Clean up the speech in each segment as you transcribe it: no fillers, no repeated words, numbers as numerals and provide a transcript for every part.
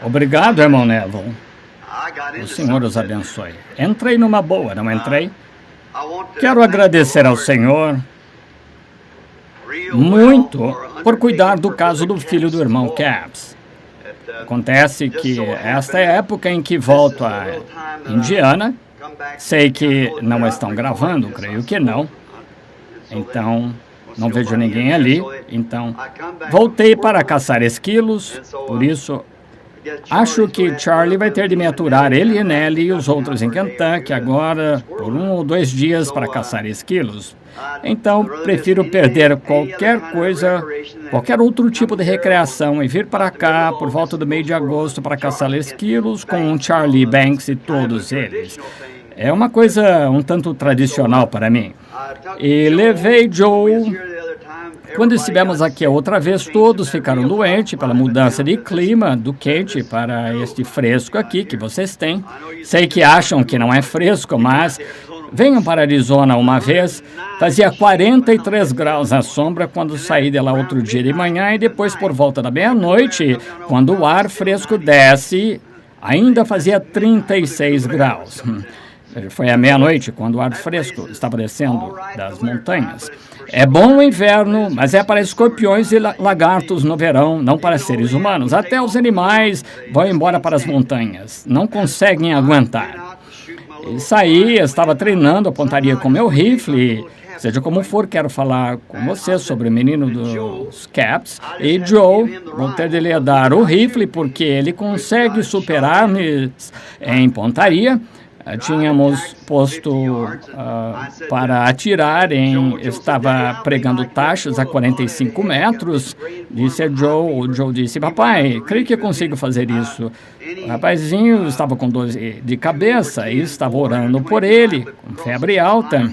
Obrigado, irmão Neville. O Senhor os abençoe. Entrei numa boa, não entrei? Quero agradecer ao Senhor muito por cuidar do caso do filho do irmão Capps. Acontece que esta é a época em que volto a Indiana. Sei que não estão gravando, creio que não. Então, não vejo ninguém ali. Então, voltei para caçar esquilos, por isso acho que Charlie vai ter de me aturar, ele e Nellie e os outros em Kentucky agora por 1 ou 2 dias para caçar esquilos. Então, prefiro perder qualquer coisa, qualquer outro tipo de recreação e vir para cá por volta do meio de agosto para caçar esquilos com Charlie Banks e todos eles. É uma coisa um tanto tradicional para mim. E levei Joe. Quando estivemos aqui a outra vez, todos ficaram doentes pela mudança de clima, do quente para este fresco aqui que vocês têm. Sei que acham que não é fresco, mas venham para Arizona uma vez. Fazia 43 graus à sombra quando saí de lá outro dia de manhã e depois por volta da meia-noite, quando o ar fresco desce, ainda fazia 36 graus. Foi à meia-noite, quando o ar fresco estava descendo das montanhas. É bom o inverno, mas é para escorpiões e lagartos no verão, não para seres humanos. Até os animais vão embora para as montanhas, não conseguem aguentar. E saí, estava treinando a pontaria com meu rifle. Seja como for, quero falar com você sobre o menino dos Capps. E Joe, vou ter de lhe dar o rifle, porque ele consegue superar-me em pontaria. Tínhamos posto para atirar estava pregando taxas a 45 metros, disse a Joe. O Joe disse, papai, creio que eu consigo fazer isso. O rapazinho estava com dor de cabeça e estava orando por ele, com febre alta.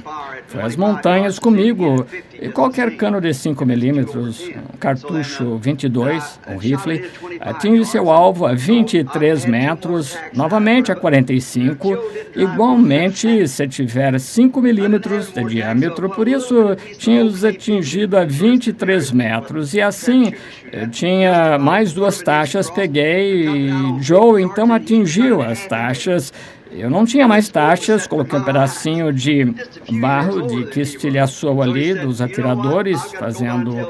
Foi às montanhas comigo. E qualquer cano de 5 milímetros, um cartucho 22, um rifle, atinge seu alvo a 23 metros, novamente a 45, igualmente se tiver 5 milímetros de diâmetro, por isso tínhamos atingido a 23 metros. E assim, tinha mais 2 taxas, peguei e Joe então atingiu as taxas. Eu não tinha mais taxas, coloquei um pedacinho de barro que estilhaçou ali dos atiradores, fazendo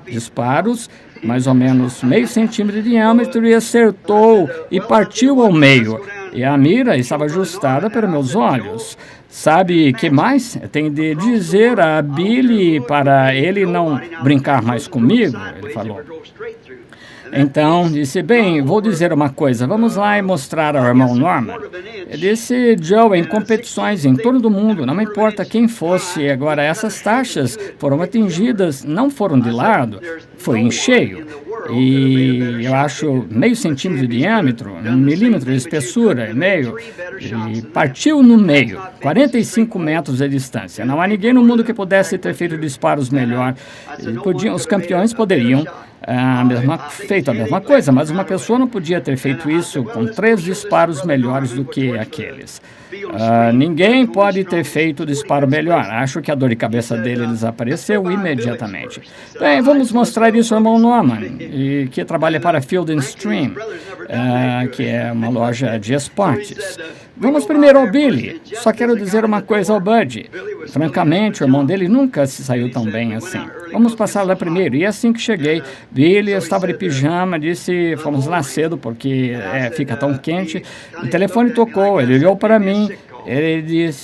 disparos, mais ou menos meio centímetro de diâmetro, e acertou e partiu ao meio. E a mira estava ajustada para meus olhos. Sabe que mais? Tem de dizer a Billy para ele não brincar mais comigo, ele falou. Então, disse, bem, vou dizer uma coisa, vamos lá e mostrar ao irmão Norman. Ele disse, Joe, em competições em todo o mundo, não importa quem fosse, agora essas taxas foram atingidas, não foram de lado, foi em cheio. E eu acho meio centímetro de diâmetro, 1 milímetro de espessura, meio, e partiu no meio, 45 metros de distância. Não há ninguém no mundo que pudesse ter feito disparos melhor. Os campeões poderiam feito a mesma coisa, mas uma pessoa não podia ter feito isso com 3 disparos melhores do que aqueles. Ninguém pode ter feito o disparo melhor. Acho que a dor de cabeça dele desapareceu imediatamente. Bem, vamos mostrar isso ao irmão Norman, que trabalha para Field and Stream, que é uma loja de esportes. Vamos primeiro ao Billy. Só quero dizer uma coisa ao Bud. Francamente, o irmão dele nunca se saiu tão bem assim. Vamos passar lá primeiro. E assim que cheguei, Billy estava de pijama, disse, fomos lá cedo porque fica tão quente. O telefone tocou, ele olhou para mim.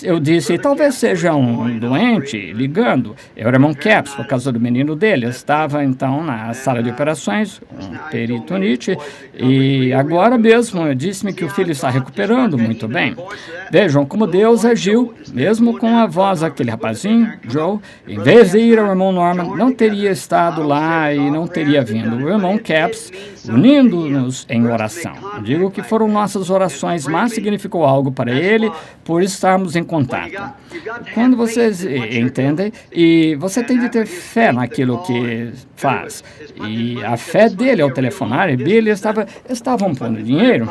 Eu disse, talvez seja um doente ligando. Eu era irmão Capps, por causa do menino dele. Eu estava, então, na sala de operações, com peritonite, e agora mesmo disse-me que o filho está recuperando muito bem. Vejam como Deus agiu, mesmo com a voz daquele rapazinho, Joe. Em vez de ir ao irmão Norman, não teria estado lá e não teria vindo. O irmão Capps, unindo-nos em oração. Digo que foram nossas orações, mas significou algo para ele, por estarmos em contato. Quando vocês entendem, e você tem de ter fé naquilo que faz. E a fé dele ao telefonar, e Billy estavam pondo dinheiro.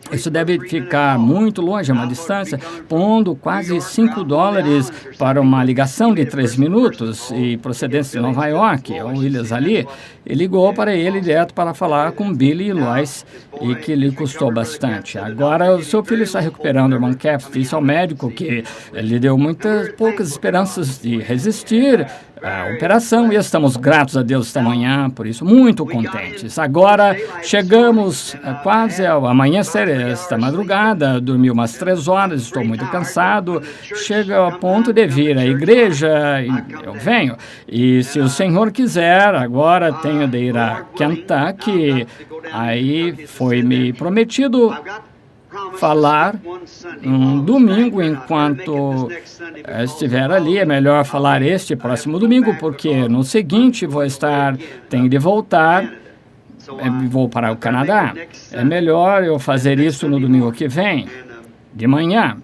Isso deve ficar muito longe, a uma distância, pondo quase $5 para uma ligação de 3 minutos e procedência de Nova York, ou Williams ali. E ligou para ele direto para falar com Billy e Lois, e que lhe custou bastante. Agora, o seu filho está recuperando, irmão Capps, disse ao médico que lhe deu poucas esperanças de resistir à operação, e estamos gratos a Deus esta manhã, por isso, muito contentes. Agora, chegamos quase ao amanhecer esta madrugada, dormi umas 3 horas, estou muito cansado, chego ao ponto de vir à igreja, e eu venho. E se o Senhor quiser, agora tenho de ir a Kentucky, aí foi-me prometido falar um domingo enquanto estiver ali. É melhor falar este próximo domingo, porque no seguinte tenho de voltar, vou para o Canadá. É melhor eu fazer isso no domingo que vem, de manhã.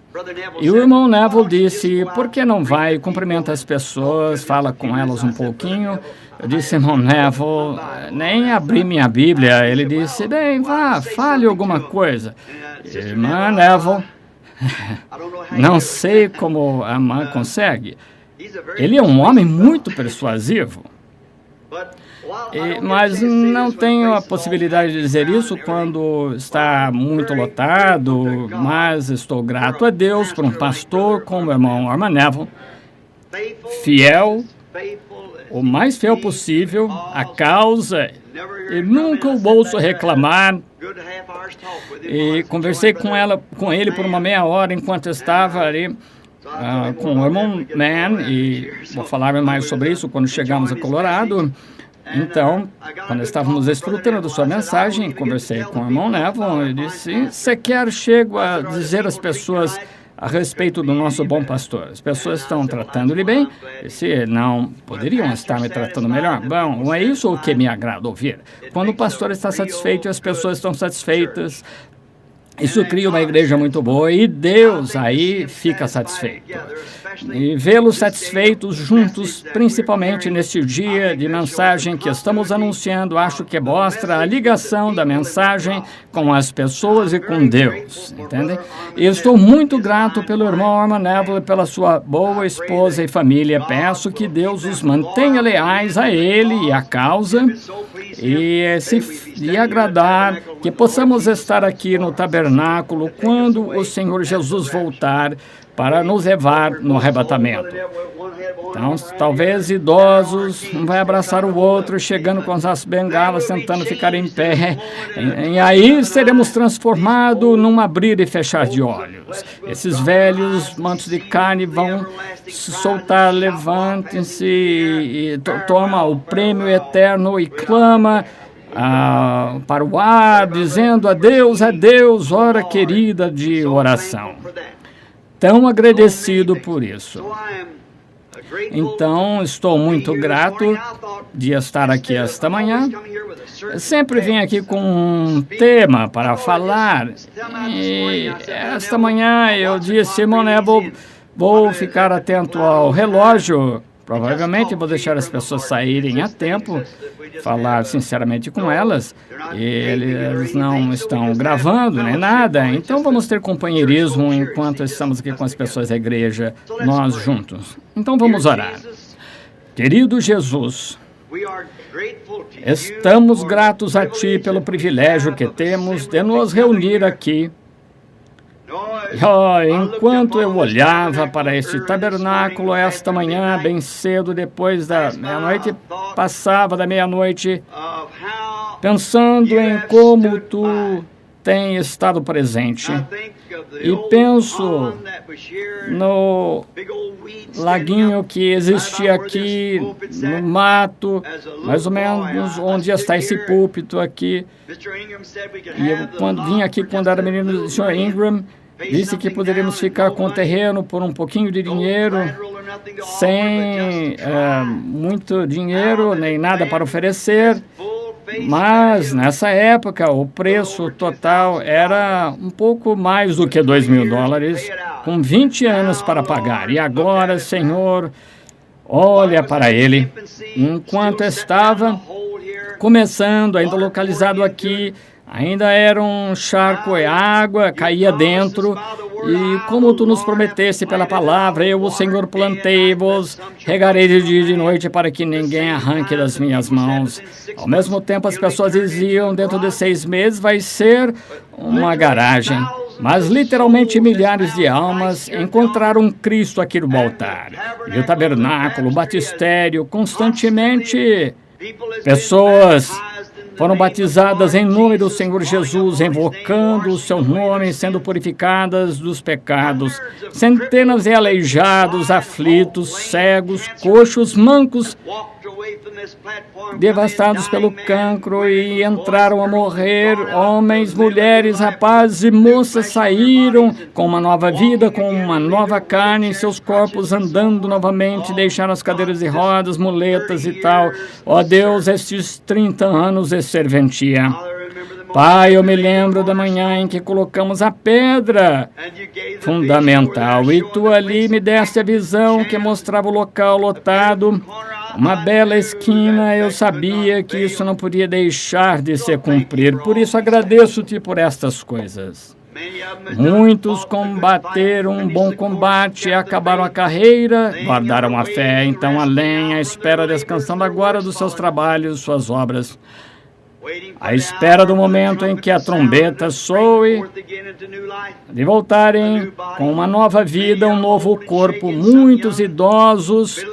E o irmão Neville disse, por que não vai e cumprimenta as pessoas, fala com elas um pouquinho. Eu disse, irmão Neville, nem abri minha Bíblia. Ele disse, bem, vá, fale alguma coisa. Irmã Neville, não sei como a irmã consegue. Ele é um homem muito persuasivo. Mas não tenho a possibilidade de dizer isso quando está muito lotado, mas estou grato a Deus por um pastor como o irmão Arman Neville, fiel, o mais fiel possível à causa, e nunca o ouço reclamar. E conversei com ele por uma meia hora enquanto estava ali com o irmão Mann, e vou falar mais sobre isso quando chegamos a Colorado. Então, quando estávamos desfrutando da sua mensagem, conversei com o irmão Neville e disse, sequer chego a dizer às pessoas a respeito do nosso bom pastor. As pessoas estão tratando-lhe bem, e se não poderiam estar me tratando melhor. Bom, não é isso o que me agrada ouvir. Quando o pastor está satisfeito e as pessoas estão satisfeitas, isso cria uma igreja muito boa e Deus aí fica satisfeito. E vê-los satisfeitos juntos, principalmente neste dia de mensagem que estamos anunciando, acho que mostra a ligação da mensagem com as pessoas e com Deus, entende? E estou muito grato pelo irmão Arman Neville e pela sua boa esposa e família. Peço que Deus os mantenha leais a ele e à causa, e se lhe agradar, que possamos estar aqui no tabernáculo quando o Senhor Jesus voltar para nos levar no arrebatamento. Então, talvez idosos, um vai abraçar o outro, chegando com as bengalas, tentando ficar em pé. E aí seremos transformados num abrir e fechar de olhos. Esses velhos mantos de carne vão se soltar, levantem-se e toma o prêmio eterno e clama para o ar, dizendo adeus, hora querida de oração. Tão agradecido por isso. Então, estou muito grato de estar aqui esta manhã. Sempre vim aqui com um tema para falar. E esta manhã eu disse, irmão Neville, vou ficar atento ao relógio. Provavelmente vou deixar as pessoas saírem a tempo, falar sinceramente com elas. Eles não estão gravando nem nada, então vamos ter companheirismo enquanto estamos aqui com as pessoas da igreja, nós juntos. Então vamos orar. Querido Jesus, estamos gratos a Ti pelo privilégio que temos de nos reunir aqui. Enquanto eu olhava para este tabernáculo esta manhã, bem cedo, depois da meia-noite, passava da meia-noite, pensando em como Tu tens estado presente. E penso no laguinho que existia aqui no mato, mais ou menos onde está esse púlpito aqui. E eu, quando vim aqui, quando era menino, o Sr. Ingram disse que poderíamos ficar com o terreno por um pouquinho de dinheiro, sem muito dinheiro, nem nada para oferecer. Mas, nessa época, o preço total era um pouco mais do que $2.000, com 20 anos para pagar. E agora, Senhor, olha para ele, enquanto estava começando, ainda localizado aqui, ainda era um charco, e água caía dentro, e como tu nos prometeste pela palavra, eu, o Senhor, plantei-vos, regarei de dia e de noite para que ninguém arranque das minhas mãos. Ao mesmo tempo, as pessoas diziam, dentro de 6 meses vai ser uma garagem. Mas literalmente milhares de almas encontraram Cristo aqui no altar. E o tabernáculo, o batistério, constantemente pessoas foram batizadas em nome do Senhor Jesus, invocando o seu nome, sendo purificadas dos pecados. Centenas de aleijados, aflitos, cegos, coxos, mancos, devastados pelo cancro e entraram a morrer. Homens, mulheres, rapazes e moças saíram com uma nova vida, com uma nova carne em seus corpos, andando novamente, deixaram as cadeiras de rodas, muletas e tal. Ó Deus, estes 30 anos de serventia. Pai, eu me lembro da manhã em que colocamos a pedra fundamental e tu ali me deste a visão que mostrava o local lotado, uma bela esquina. Eu sabia que isso não podia deixar de se cumprir, por isso agradeço-te por estas coisas. Muitos combateram um bom combate, acabaram a carreira, guardaram a fé, então além, à espera, descansando agora dos seus trabalhos, suas obras, à espera do momento em que a trombeta soe, de voltarem com uma nova vida, um novo corpo. Muitos idosos,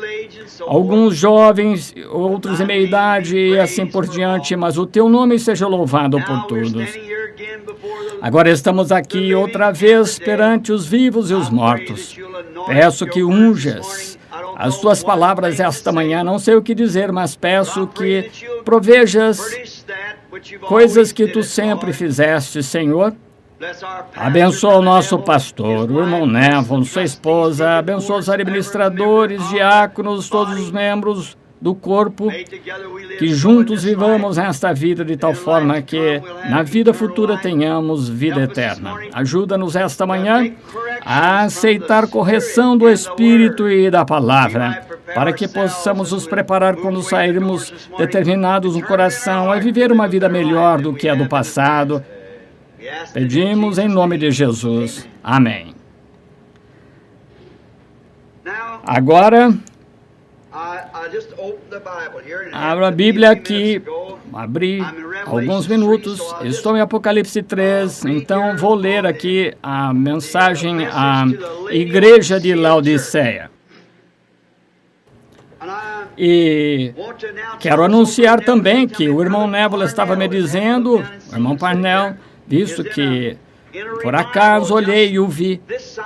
alguns jovens, outros em meia-idade e assim por diante, mas o teu nome seja louvado por todos. Agora estamos aqui outra vez perante os vivos e os mortos. Peço que unjas as tuas palavras esta manhã, não sei o que dizer, mas peço que provejas coisas que tu sempre fizeste, Senhor. Abençoa o nosso pastor, o irmão Neville, sua esposa, abençoa os administradores, diáconos, todos os membros do corpo, que juntos vivamos esta vida de tal forma que na vida futura tenhamos vida eterna. Ajuda-nos esta manhã a aceitar correção do Espírito e da Palavra, para que possamos nos preparar quando sairmos determinados no coração a viver uma vida melhor do que a do passado. Pedimos em nome de Jesus. Amém. Agora, abra a Bíblia aqui, abri alguns minutos, estou em Apocalipse 3, então vou ler aqui a mensagem à igreja de Laodiceia. E quero anunciar também que o irmão Neville estava me dizendo, o irmão Parnell, visto que por acaso olhei e o vi,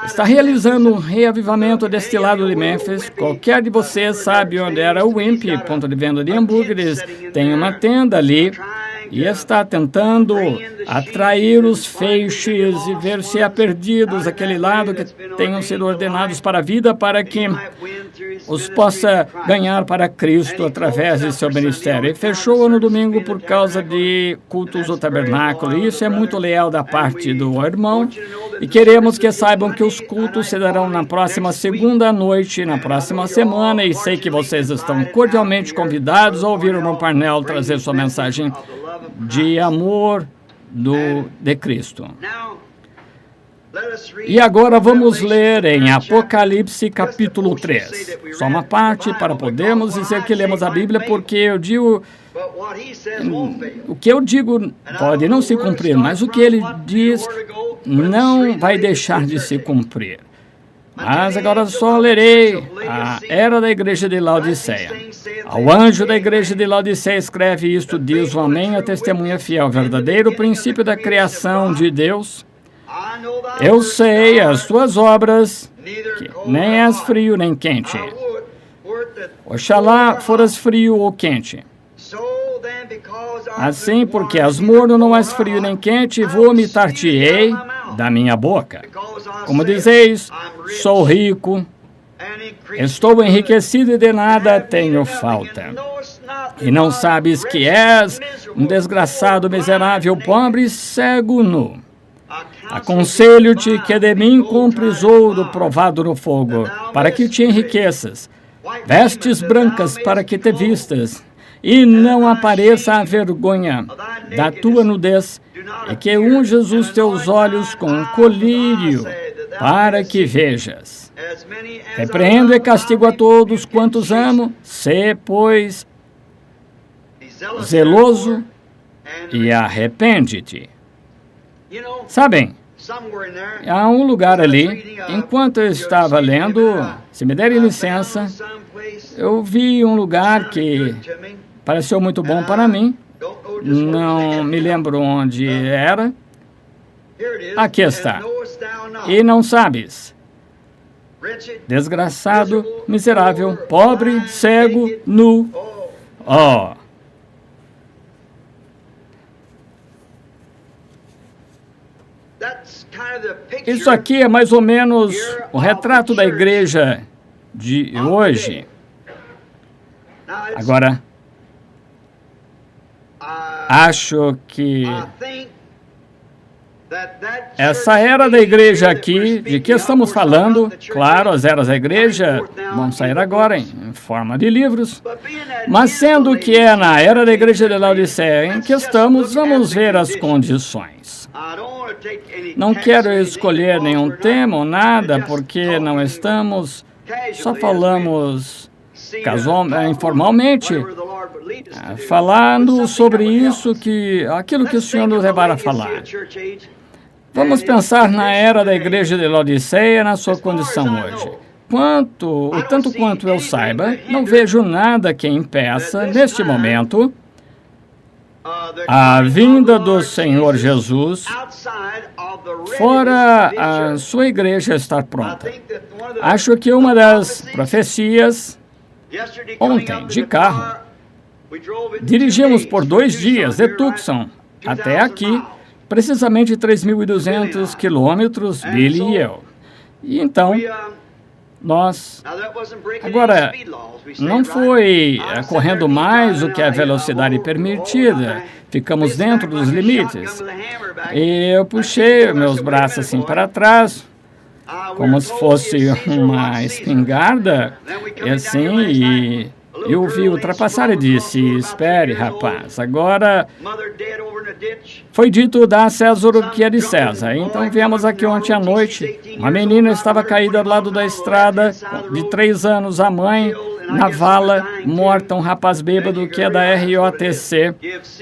está realizando um reavivamento deste lado de Memphis. Qualquer de vocês sabe onde era o Wimpy, ponto de venda de hambúrgueres. Tem uma tenda ali e está tentando atrair os feixes e ver se há perdidos aquele lado que tenham sido ordenados para a vida, para que os possa ganhar para Cristo através de seu ministério. E fechou no domingo por causa de cultos do tabernáculo. E isso é muito leal da parte do irmão. E queremos que saibam que os cultos se darão na próxima segunda noite, na próxima semana. E sei que vocês estão cordialmente convidados a ouvir o irmão Parnell trazer sua mensagem de amor de Cristo. E agora vamos ler em Apocalipse capítulo 3. Só uma parte para podermos dizer que lemos a Bíblia, porque eu digo, o que eu digo pode não se cumprir, mas o que ele diz não vai deixar de se cumprir. Mas agora só lerei a era da igreja de Laodiceia. Ao anjo da igreja de Laodiceia escreve isto, diz o Amém, a testemunha fiel, verdadeiro princípio da criação de Deus. Eu sei as tuas obras, que nem és frio nem quente. Oxalá foras frio ou quente. Assim, porque és morno, não és frio nem quente, vomitar-te-ei da minha boca. Como dizeis, sou rico, estou enriquecido e de nada tenho falta. E não sabes que és um desgraçado, miserável, pobre e cego nu. Aconselho-te que de mim compres ouro provado no fogo, para que te enriqueças, vestes brancas para que te vistas, e não apareça a vergonha da tua nudez, e que unjas os teus olhos com colírio, para que vejas. Repreendo e castigo a todos quantos amo, sê, pois, zeloso e arrepende-te. Sabem, há um lugar ali, enquanto eu estava lendo, se me derem licença, eu vi um lugar que pareceu muito bom para mim, não me lembro onde era. Aqui está. E não sabes, desgraçado, miserável, pobre, cego, nu. Oh! Isso aqui é mais ou menos o retrato da igreja de hoje. Agora, acho que essa era da igreja aqui, de que estamos falando, claro, as eras da igreja vão sair agora em forma de livros, mas sendo que é na era da igreja de Laodiceia em que estamos, vamos ver as condições. Não quero escolher nenhum tema ou nada, porque não estamos, só falamos informalmente, falando sobre isso, aquilo que o Senhor nos levar a falar. Vamos pensar na era da igreja de Laodiceia, na sua condição hoje. Tanto quanto eu saiba, não vejo nada que impeça, neste momento, a vinda do Senhor Jesus fora a sua igreja estar pronta. Acho que uma das profecias, ontem, de carro, dirigimos por 2 dias de Tucson até aqui, precisamente 3.200 quilômetros, Billy e eu. E então, agora, não foi correndo mais do que a velocidade permitida, ficamos dentro dos limites. E eu puxei meus braços assim para trás, como se fosse uma espingarda, e assim, e eu vi ultrapassar e disse: espere, rapaz, agora foi dito dar a César o que é de César. Então viemos aqui ontem à noite, uma menina estava caída ao lado da estrada, de 3 anos, a mãe na vala, morta, um rapaz bêbado que é da ROTC,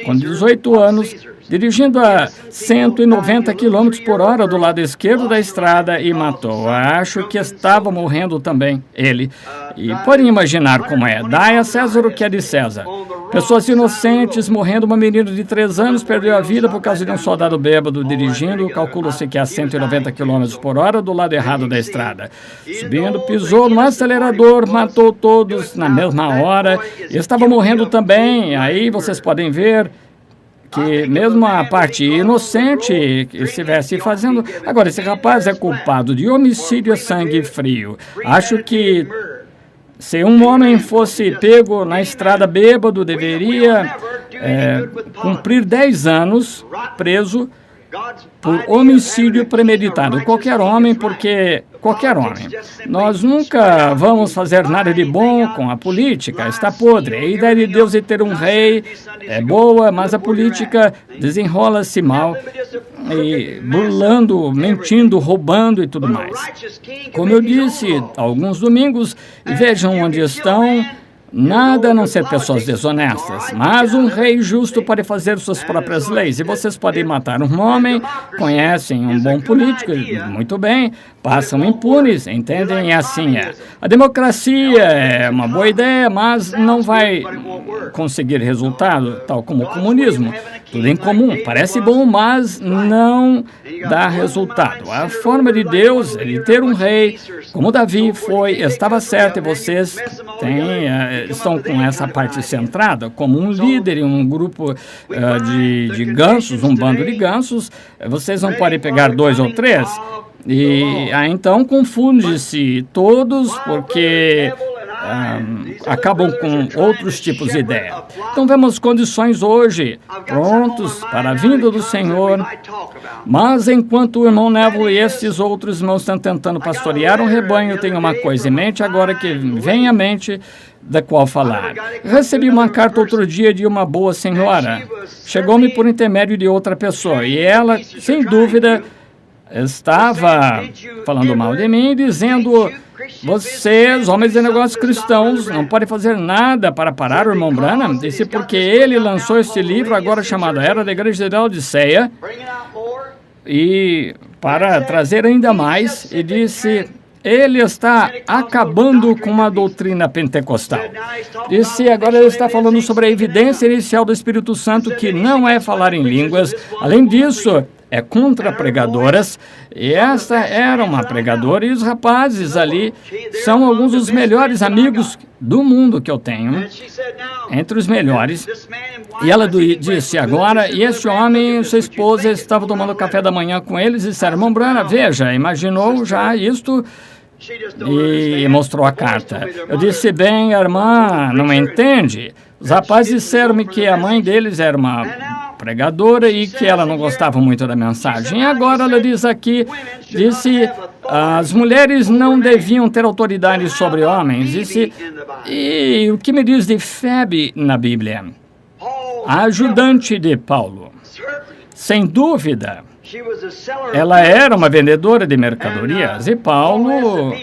com 18 anos, dirigindo a 190 km por hora do lado esquerdo da estrada e matou. Acho que estava morrendo também, ele. E podem imaginar como é. Dai a César o que é de César. Pessoas inocentes morrendo. Uma menina de 3 anos perdeu a vida por causa de um soldado bêbado dirigindo. Calcula-se que a 190 km por hora do lado errado da estrada. Subindo, pisou no acelerador, matou todos na mesma hora. E estava morrendo também. Aí vocês podem ver que mesmo a parte inocente que estivesse fazendo... Agora, esse rapaz é culpado de homicídio a sangue frio. Acho que se um homem fosse pego na estrada bêbado, deveria cumprir 10 anos preso por homicídio premeditado. Qualquer homem, porque qualquer homem. Nós nunca vamos fazer nada de bom com a política, está podre. A ideia de Deus de ter um rei é boa, mas a política desenrola-se mal, e burlando, mentindo, roubando e tudo mais. Como eu disse, alguns domingos, vejam onde estão. Nada a não ser pessoas desonestas, mas um rei justo pode fazer suas próprias leis. E vocês podem matar um homem, conhecem um bom político, muito bem, passam impunes, entendem? E assim é. A democracia é uma boa ideia, mas não vai conseguir resultado, tal como o comunismo. Tudo em comum, parece bom, mas não dá resultado. A forma de Deus é de ter um rei, como Davi estava certo, e vocês estão com essa parte centrada, como um líder em um grupo de gansos, um bando de gansos, vocês não podem pegar 2 ou 3, e então confunde-se todos, porque acabam com outros tipos de ideia. Então vemos condições hoje, prontos para a vinda do Senhor, mas enquanto o irmão Neville e estes outros irmãos estão tentando pastorear um rebanho, eu tenho uma coisa em mente agora que vem à mente da qual falar. Recebi uma carta outro dia de uma boa senhora. Chegou-me por intermédio de outra pessoa e ela, sem dúvida, estava falando mal de mim, dizendo: vocês, homens de negócios cristãos, não podem fazer nada para parar o irmão Branham. Disse porque ele lançou este livro agora chamado Era da Igreja de Laodiceia, e para trazer ainda mais, e disse: ele está acabando com a doutrina pentecostal. Disse, agora ele está falando sobre a evidência inicial do Espírito Santo, que não é falar em línguas. Além disso, é contra pregadoras. E esta era uma pregadora, e os rapazes ali são alguns dos melhores amigos do mundo que eu tenho, entre os melhores. E ela disse agora, e esse homem e sua esposa estavam tomando café da manhã com eles e disseram: irmão Branham, veja, imaginou já isto? E mostrou a carta. Eu disse: bem, a irmã não entende. Os rapazes disseram-me que a mãe deles era uma pregadora e que ela não gostava muito da mensagem. E agora ela diz aqui, disse, as mulheres não deviam ter autoridade sobre homens. Disse, e o que me diz de Febe na Bíblia? A ajudante de Paulo. Sem dúvida, ela era uma vendedora de mercadorias, e Paulo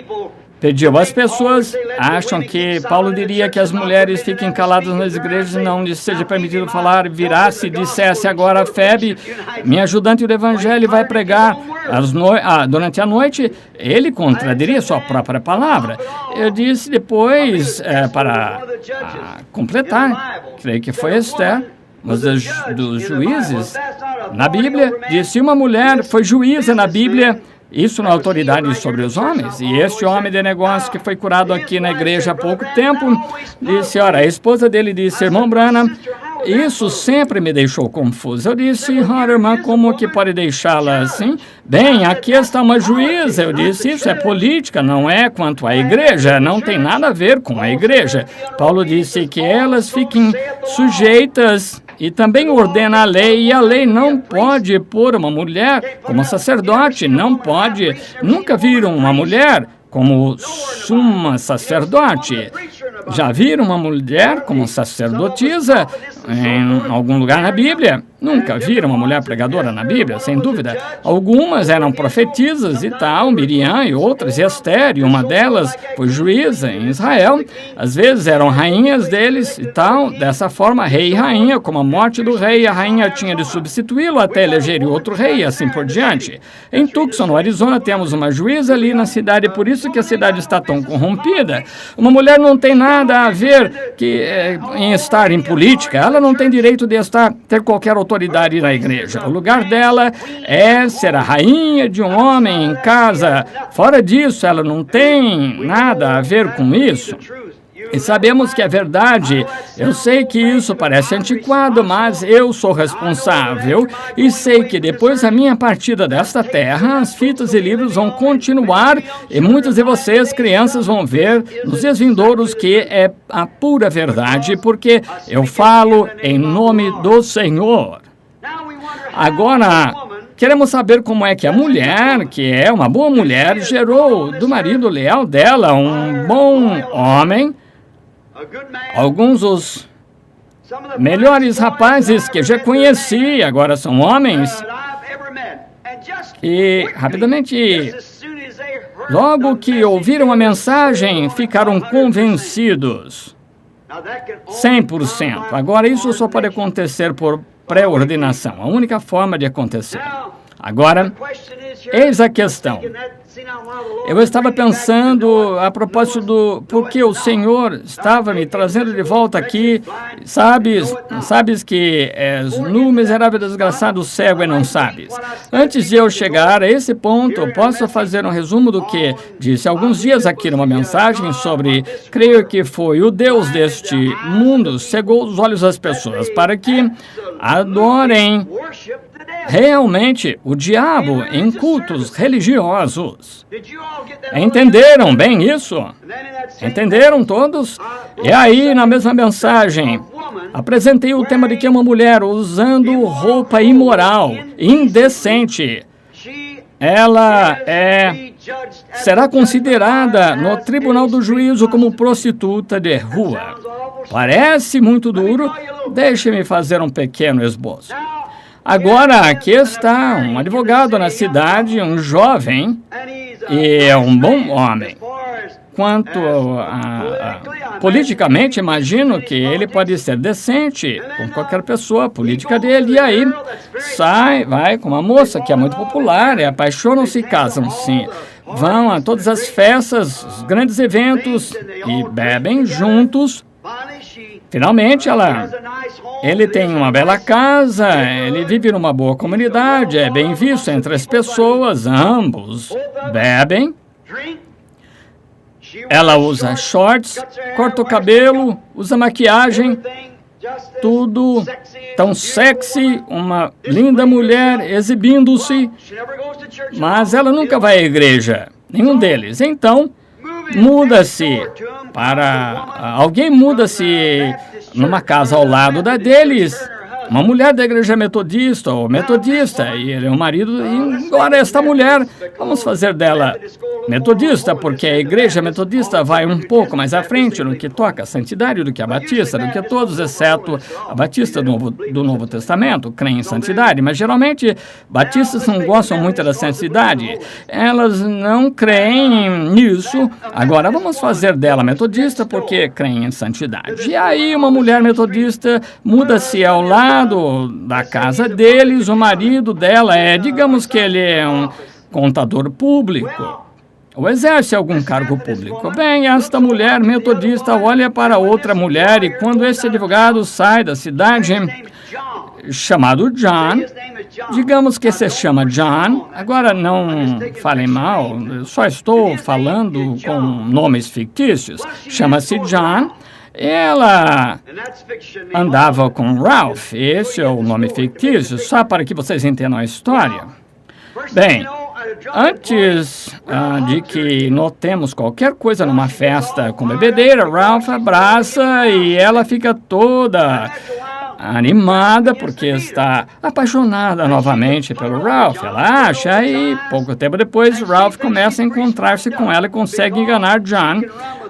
pediu às pessoas, acham que Paulo diria que as mulheres fiquem caladas nas igrejas e não lhes seja permitido falar, virasse e dissesse agora a Febe, minha ajudante do evangelho, vai pregar durante a noite, ele contradiria sua própria palavra. Eu disse depois, para completar, creio que foi Esther, mas dos juízes, na Bíblia, disse uma mulher foi juíza na Bíblia, isso na autoridade sobre os homens. E este homem de negócio que foi curado aqui na igreja há pouco tempo, disse, ora, a esposa dele disse, irmão Branham, isso sempre me deixou confuso. Eu disse, ora, irmã, como que pode deixá-la assim? Bem, aqui está uma juíza. Eu disse, isso é política, não é quanto à igreja, não tem nada a ver com a igreja. Paulo disse que elas fiquem sujeitas e também ordena a lei, e a lei não pode pôr uma mulher como sacerdote, não pode, nunca viram uma mulher como suma sacerdote. Já viram uma mulher como sacerdotisa em algum lugar na Bíblia? Nunca viram uma mulher pregadora na Bíblia, sem dúvida. Algumas eram profetisas e tal, Miriam e outras, e Esther, e uma delas foi juíza em Israel. Às vezes eram rainhas deles e tal, dessa forma, rei e rainha, como a morte do rei, a rainha tinha de substituí-lo até eleger outro rei e assim por diante. Em Tucson, no Arizona, temos uma juíza ali na cidade, por isso que a cidade está tão corrompida. Uma mulher não tem nada a ver em estar em política, ela não tem direito de ter qualquer autoridade na igreja. O lugar dela é ser a rainha de um homem em casa. Fora disso, ela não tem nada a ver com isso. E sabemos que é verdade. Eu sei que isso parece antiquado, mas eu sou responsável e sei que depois da minha partida desta terra, as fitas e livros vão continuar e muitas de vocês, crianças, vão ver nos dias vindouros que é a pura verdade, porque eu falo em nome do Senhor. Agora, queremos saber como é que a mulher, que é uma boa mulher, gerou do marido leal dela um bom homem. Alguns dos melhores rapazes que já conheci agora são homens. E, rapidamente, logo que ouviram a mensagem, ficaram convencidos. 100%. Agora, isso só pode acontecer por pré-ordenação. A única forma de acontecer. Agora, eis a questão. Eu estava pensando a propósito do porque o Senhor estava me trazendo de volta aqui. Sabes que és nu, miserável, desgraçado, cego e não sabes. Antes de eu chegar a esse ponto, eu posso fazer um resumo do que disse alguns dias aqui numa mensagem sobre, creio que foi o Deus deste mundo, cegou os olhos das pessoas para que adorem realmente o diabo, cultos religiosos. Entenderam bem isso? Entenderam todos? E aí, na mesma mensagem, apresentei o tema de que uma mulher usando roupa imoral, indecente, ela será considerada no tribunal do juízo como prostituta de rua. Parece muito duro? Deixe-me fazer um pequeno esboço. Agora, aqui está um advogado na cidade, um jovem, e é um bom homem. Quanto politicamente, imagino que ele pode ser decente com qualquer pessoa política dele. E aí, vai com uma moça que é muito popular, e apaixonam-se e casam-se. Vão a todas as festas, os grandes eventos, e bebem juntos. Finalmente, ele tem uma bela casa, ele vive numa boa comunidade, é bem visto entre as pessoas, ambos bebem. Ela usa shorts, corta o cabelo, usa maquiagem, tudo tão sexy, uma linda mulher exibindo-se, mas ela nunca vai à igreja, nenhum deles. Então, alguém muda-se numa casa ao lado da deles, uma mulher da igreja metodista ou metodista, e ele é o marido, e agora esta mulher, vamos fazer dela metodista, porque a igreja metodista vai um pouco mais à frente no que toca a santidade do que a batista, do que todos, exceto a batista do Novo Testamento, creem em santidade, mas geralmente batistas não gostam muito da santidade, elas não creem nisso. Agora vamos fazer dela metodista porque creem em santidade. E aí uma mulher metodista muda-se ao lado da casa deles, o marido dela digamos que ele é um contador público, ou exerce algum cargo público. Bem, esta mulher metodista olha para outra mulher e quando esse advogado sai da cidade, chamado John, digamos que se chama John, agora não falem mal, só estou falando com nomes fictícios, chama-se John. Ela andava com Ralph, esse é o nome fictício, só para que vocês entendam a história. Bem, antes de que notemos qualquer coisa numa festa com bebedeira, Ralph abraça e ela fica toda animada porque está apaixonada novamente pelo Ralph. Ela acha e pouco tempo depois Ralph começa a encontrar-se com ela e consegue enganar John,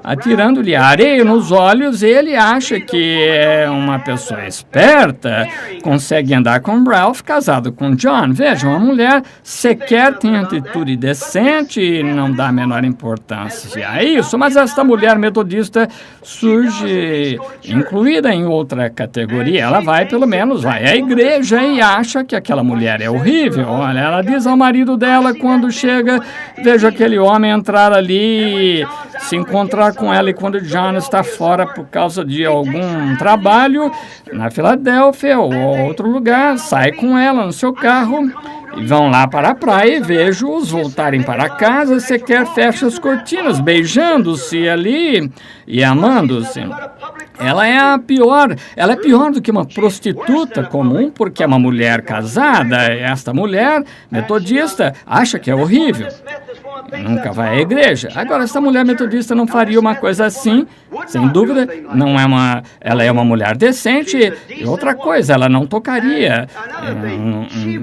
atirando-lhe areia nos olhos. Ele acha que é uma pessoa esperta, consegue andar com Ralph, casado com John. Veja, uma mulher sequer tem atitude decente e não dá a menor importância a isso, mas esta mulher metodista surge incluída em outra categoria. Ela vai, pelo menos, vai à igreja e acha que aquela mulher é horrível. Olha, ela diz ao marido dela quando chega, veja aquele homem entrar ali, se encontrar com ela, e quando John está fora por causa de algum trabalho na Filadélfia ou outro lugar, sai com ela no seu carro e vão lá para a praia e vejo-os voltarem para casa, sequer fecha as cortinas, beijando-se ali e amando-se. Ela é pior do que uma prostituta comum, porque é uma mulher casada. Esta mulher metodista acha que é horrível. Nunca vai à igreja. Agora, essa mulher metodista não faria uma coisa assim, sem dúvida. Ela é uma mulher decente. E outra coisa, ela não tocaria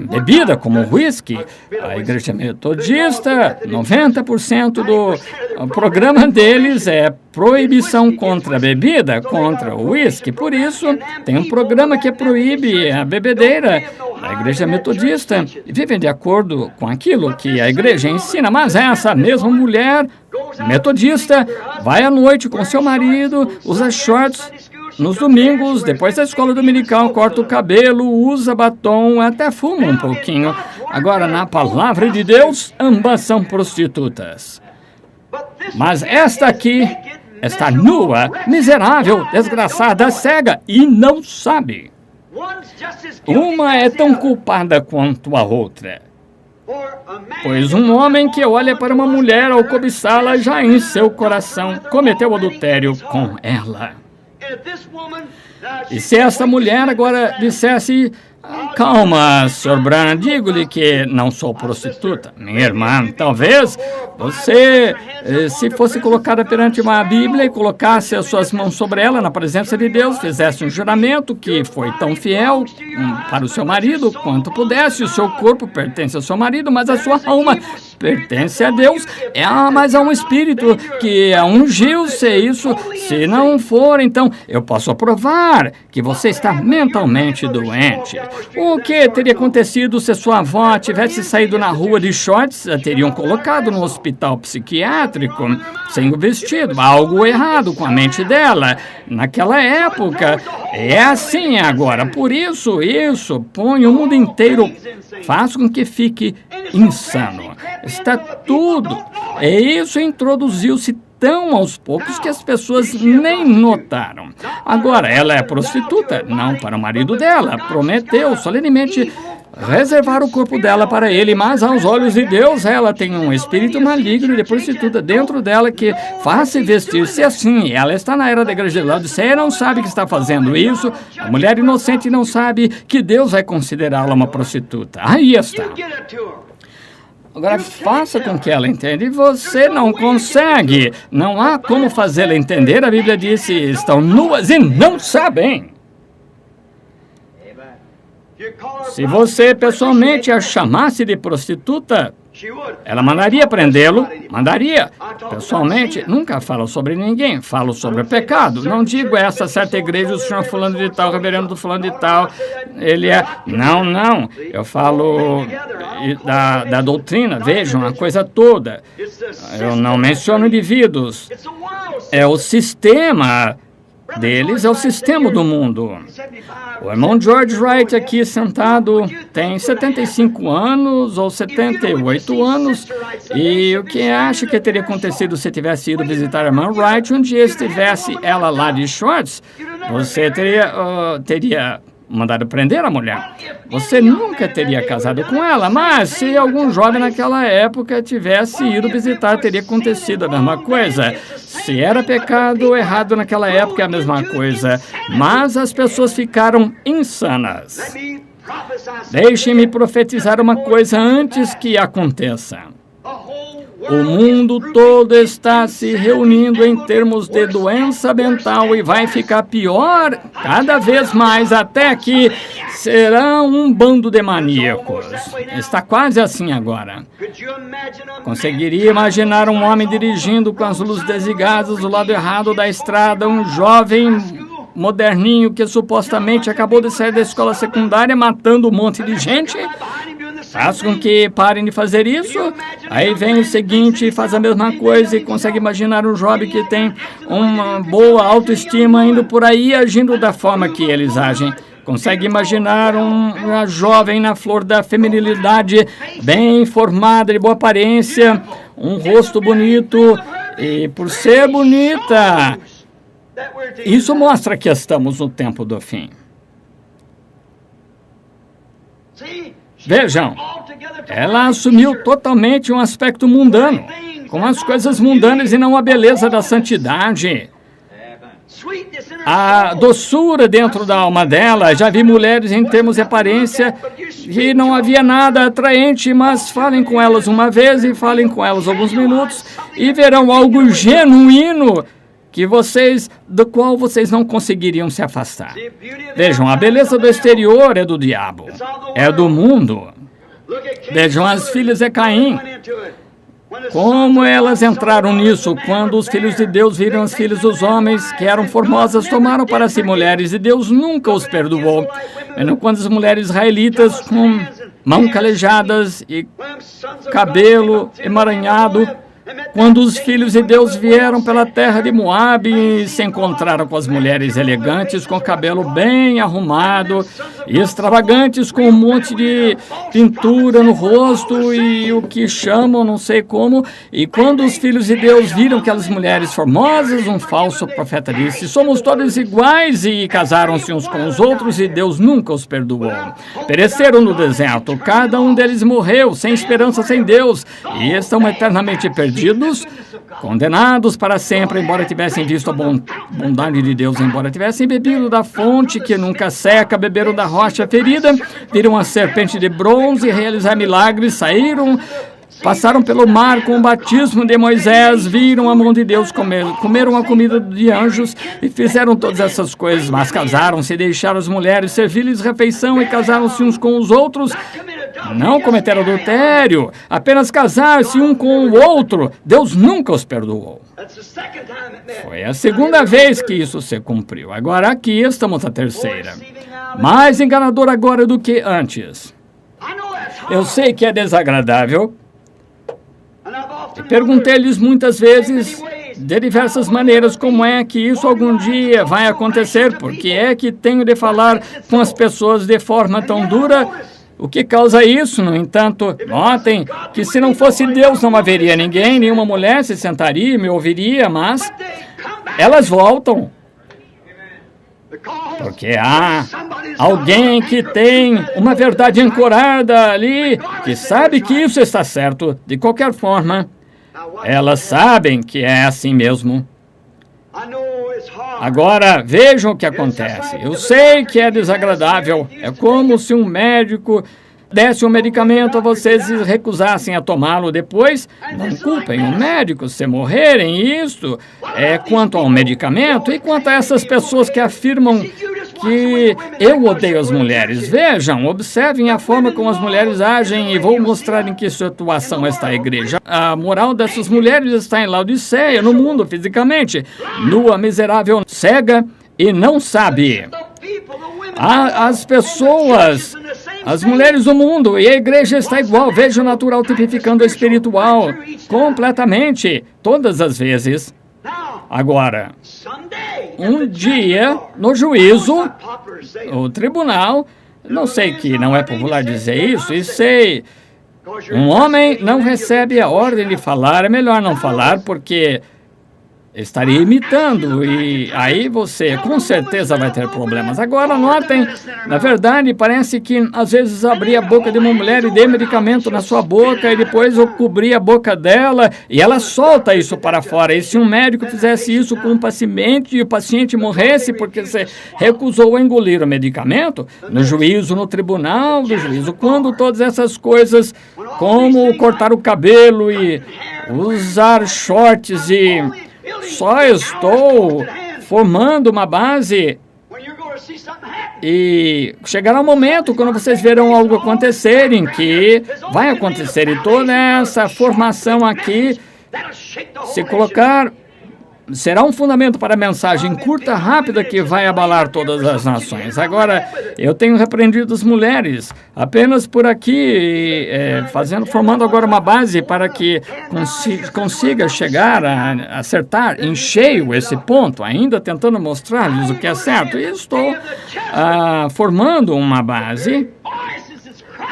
bebida como whisky. A igreja metodista, 90% do programa deles é proibição contra a bebida, contra o whisky. Por isso, tem um programa que proíbe a bebedeira. A igreja metodista vive de acordo com aquilo que a igreja ensina, mas essa mesma mulher metodista vai à noite com seu marido, usa shorts nos domingos, depois da escola dominical, corta o cabelo, usa batom, até fuma um pouquinho. Agora, na palavra de Deus, ambas são prostitutas. Mas esta aqui está nua, miserável, desgraçada, cega e não sabe. Uma é tão culpada quanto a outra. Pois um homem que olha para uma mulher ao cobiçá-la já em seu coração cometeu adultério com ela. E se essa mulher agora dissesse, Calma, Sr. Branham, digo-lhe que não sou prostituta. Minha irmã, talvez você, se fosse colocada perante uma Bíblia e colocasse as suas mãos sobre ela na presença de Deus, fizesse um juramento que foi tão fiel para o seu marido quanto pudesse. O seu corpo pertence ao seu marido, mas a sua alma pertence a Deus. Mas há um espírito que ungiu, se isso, se não for, então eu posso provar que você está mentalmente doente. O que teria acontecido se sua avó tivesse saído na rua de shorts? A teriam colocado no hospital psiquiátrico sem o vestido. Algo errado com a mente dela naquela época. É assim agora. Por isso põe o mundo inteiro, faz com que fique insano. Está tudo. E isso introduziu-se tão aos poucos que as pessoas nem notaram. Agora, ela é prostituta? Não, para o marido dela. Prometeu solenemente reservar o corpo dela para ele, mas aos olhos de Deus ela tem um espírito maligno de prostituta dentro dela que faz-se vestir-se assim. Ela está na era da igreja de Laodiceia, não sabe que está fazendo isso. A mulher inocente não sabe que Deus vai considerá-la uma prostituta. Aí está. Agora, faça com que ela entenda. E você não consegue. Não há como fazê-la entender. A Bíblia disse, estão nuas e não sabem. Se você pessoalmente a chamasse de prostituta, ela mandaria prendê-lo, mandaria. Pessoalmente, nunca falo sobre ninguém, falo sobre o pecado. Não digo essa certa igreja, o senhor fulano de tal, o reverendo fulano de tal, ele é... Não. Eu falo da doutrina, vejam, a coisa toda. Eu não menciono indivíduos. É o sistema deles, é o sistema do mundo. O irmão George Wright aqui sentado tem 75 anos ou 78 anos. E o que acha que teria acontecido se tivesse ido visitar a irmã Wright um dia estivesse ela lá de shorts? Você teria mandado prender a mulher. Você nunca teria casado com ela, mas se algum jovem naquela época tivesse ido visitar, teria acontecido a mesma coisa. Se era pecado ou errado naquela época, é a mesma coisa. Mas as pessoas ficaram insanas. Deixem-me profetizar uma coisa antes que aconteça. O mundo todo está se reunindo em termos de doença mental e vai ficar pior cada vez mais, até que será um bando de maníacos. Está quase assim agora. Conseguiria imaginar um homem dirigindo com as luzes desligadas do lado errado da estrada, um jovem moderninho que supostamente acabou de sair da escola secundária matando um monte de gente? Faz com que parem de fazer isso. Aí vem o seguinte e faz a mesma coisa e consegue imaginar um jovem que tem uma boa autoestima indo por aí agindo da forma que eles agem. Consegue imaginar uma jovem na flor da feminilidade, bem formada, de boa aparência, um rosto bonito e por ser bonita. Isso mostra que estamos no tempo do fim. Vejam, ela assumiu totalmente um aspecto mundano, com as coisas mundanas e não a beleza da santidade. A doçura dentro da alma dela. Já vi mulheres em termos de aparência e não havia nada atraente, mas falem com elas uma vez e falem com elas alguns minutos e verão algo genuíno do qual vocês não conseguiriam se afastar. Vejam, a beleza do exterior é do diabo, é do mundo. Vejam as filhas de Caim, como elas entraram nisso. Quando os filhos de Deus viram as filhas dos homens que eram formosas, tomaram para si mulheres e Deus nunca os perdoou. Quando as mulheres israelitas com mãos calejadas e cabelo emaranhado, quando os filhos de Deus vieram pela terra de Moabe e se encontraram com as mulheres elegantes, com o cabelo bem arrumado e extravagantes, com um monte de pintura no rosto e o que chamam, não sei como. E quando os filhos de Deus viram aquelas mulheres formosas, um falso profeta disse: somos todos iguais, e casaram-se uns com os outros e Deus nunca os perdoou. Pereceram no deserto, cada um deles morreu, sem esperança, sem Deus, e estão eternamente perdidos condenados para sempre, embora tivessem visto a bondade de Deus, embora tivessem bebido da fonte que nunca seca, beberam da rocha ferida, viram a serpente de bronze realizar milagres, passaram pelo mar com o batismo de Moisés, viram a mão de Deus, comeram a comida de anjos e fizeram todas essas coisas, mas casaram-se, deixaram as mulheres servir-lhes refeição e casaram-se uns com os outros. Não cometeram adultério, apenas casaram-se um com o outro. Deus nunca os perdoou. Foi a segunda vez que isso se cumpriu. Agora aqui estamos na terceira. Mais enganador agora do que antes. Eu sei que é desagradável. Perguntei-lhes muitas vezes, de diversas maneiras, como é que isso algum dia vai acontecer, porque é que tenho de falar com as pessoas de forma tão dura. O que causa isso? No entanto, notem que se não fosse Deus não haveria ninguém, nenhuma mulher se sentaria e me ouviria, mas elas voltam. Porque há alguém que tem uma verdade ancorada ali, que sabe que isso está certo. De qualquer forma, elas sabem que é assim mesmo. Agora, vejam o que acontece. Eu sei que é desagradável. É como se um médico desse um medicamento a vocês e recusassem a tomá-lo depois. Não culpem o médico se morrerem. Isso é quanto ao medicamento e quanto a essas pessoas que afirmam que eu odeio as mulheres. Vejam, observem a forma como as mulheres agem e vou mostrar em que situação está a igreja. A moral dessas mulheres está em Laodiceia, no mundo, fisicamente. Nua, miserável, cega e não sabe. As pessoas, as mulheres do mundo, e a igreja está igual. Veja o natural tipificando o espiritual, completamente, todas as vezes. Agora, um dia, no juízo, o tribunal, não sei que não é popular dizer isso, e sei, um homem não recebe a ordem de falar, é melhor não falar, porque estaria imitando, e aí você com certeza vai ter problemas. Agora, notem, na verdade, parece que às vezes abrir a boca de uma mulher e dê medicamento na sua boca e depois eu cobrir a boca dela e ela solta isso para fora. E se um médico fizesse isso com um paciente e o paciente morresse porque você recusou a engolir o medicamento, no juízo, no tribunal do juízo, quando todas essas coisas, como cortar o cabelo e usar shorts e só estou formando uma base e chegará um momento quando vocês verão algo acontecer em que vai acontecer e toda essa formação aqui se colocar será um fundamento para a mensagem curta, rápida, que vai abalar todas as nações. Agora, eu tenho repreendido as mulheres apenas por aqui, formando agora uma base para que consiga chegar a acertar em cheio esse ponto, ainda tentando mostrar-lhes o que é certo. E estou formando uma base.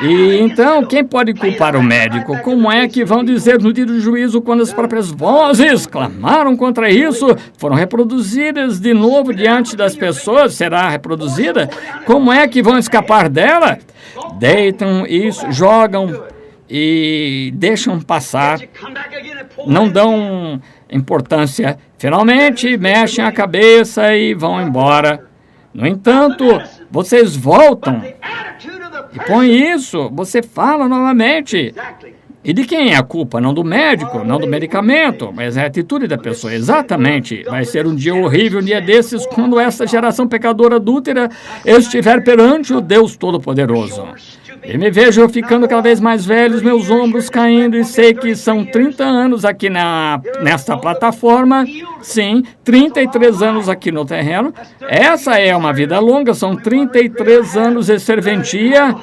E então, quem pode culpar o médico? Como é que vão dizer no dia do juízo quando as próprias vozes clamaram contra isso, foram reproduzidas de novo diante das pessoas? Será reproduzida? Como é que vão escapar dela? Deitam isso, jogam e deixam passar, não dão importância. Finalmente, mexem a cabeça e vão embora. No entanto, vocês voltam e põe isso, você fala novamente. E de quem é a culpa? Não do médico, não do medicamento, mas é a atitude da pessoa. Exatamente. Vai ser um dia horrível, um dia desses, quando essa geração pecadora adúltera estiver perante o Deus Todo-Poderoso. E me vejo ficando cada vez mais velho, meus ombros caindo, e sei que são 30 anos aqui nesta plataforma. Sim, 33 anos aqui no terreno. Essa é uma vida longa, são 33 anos de serventia.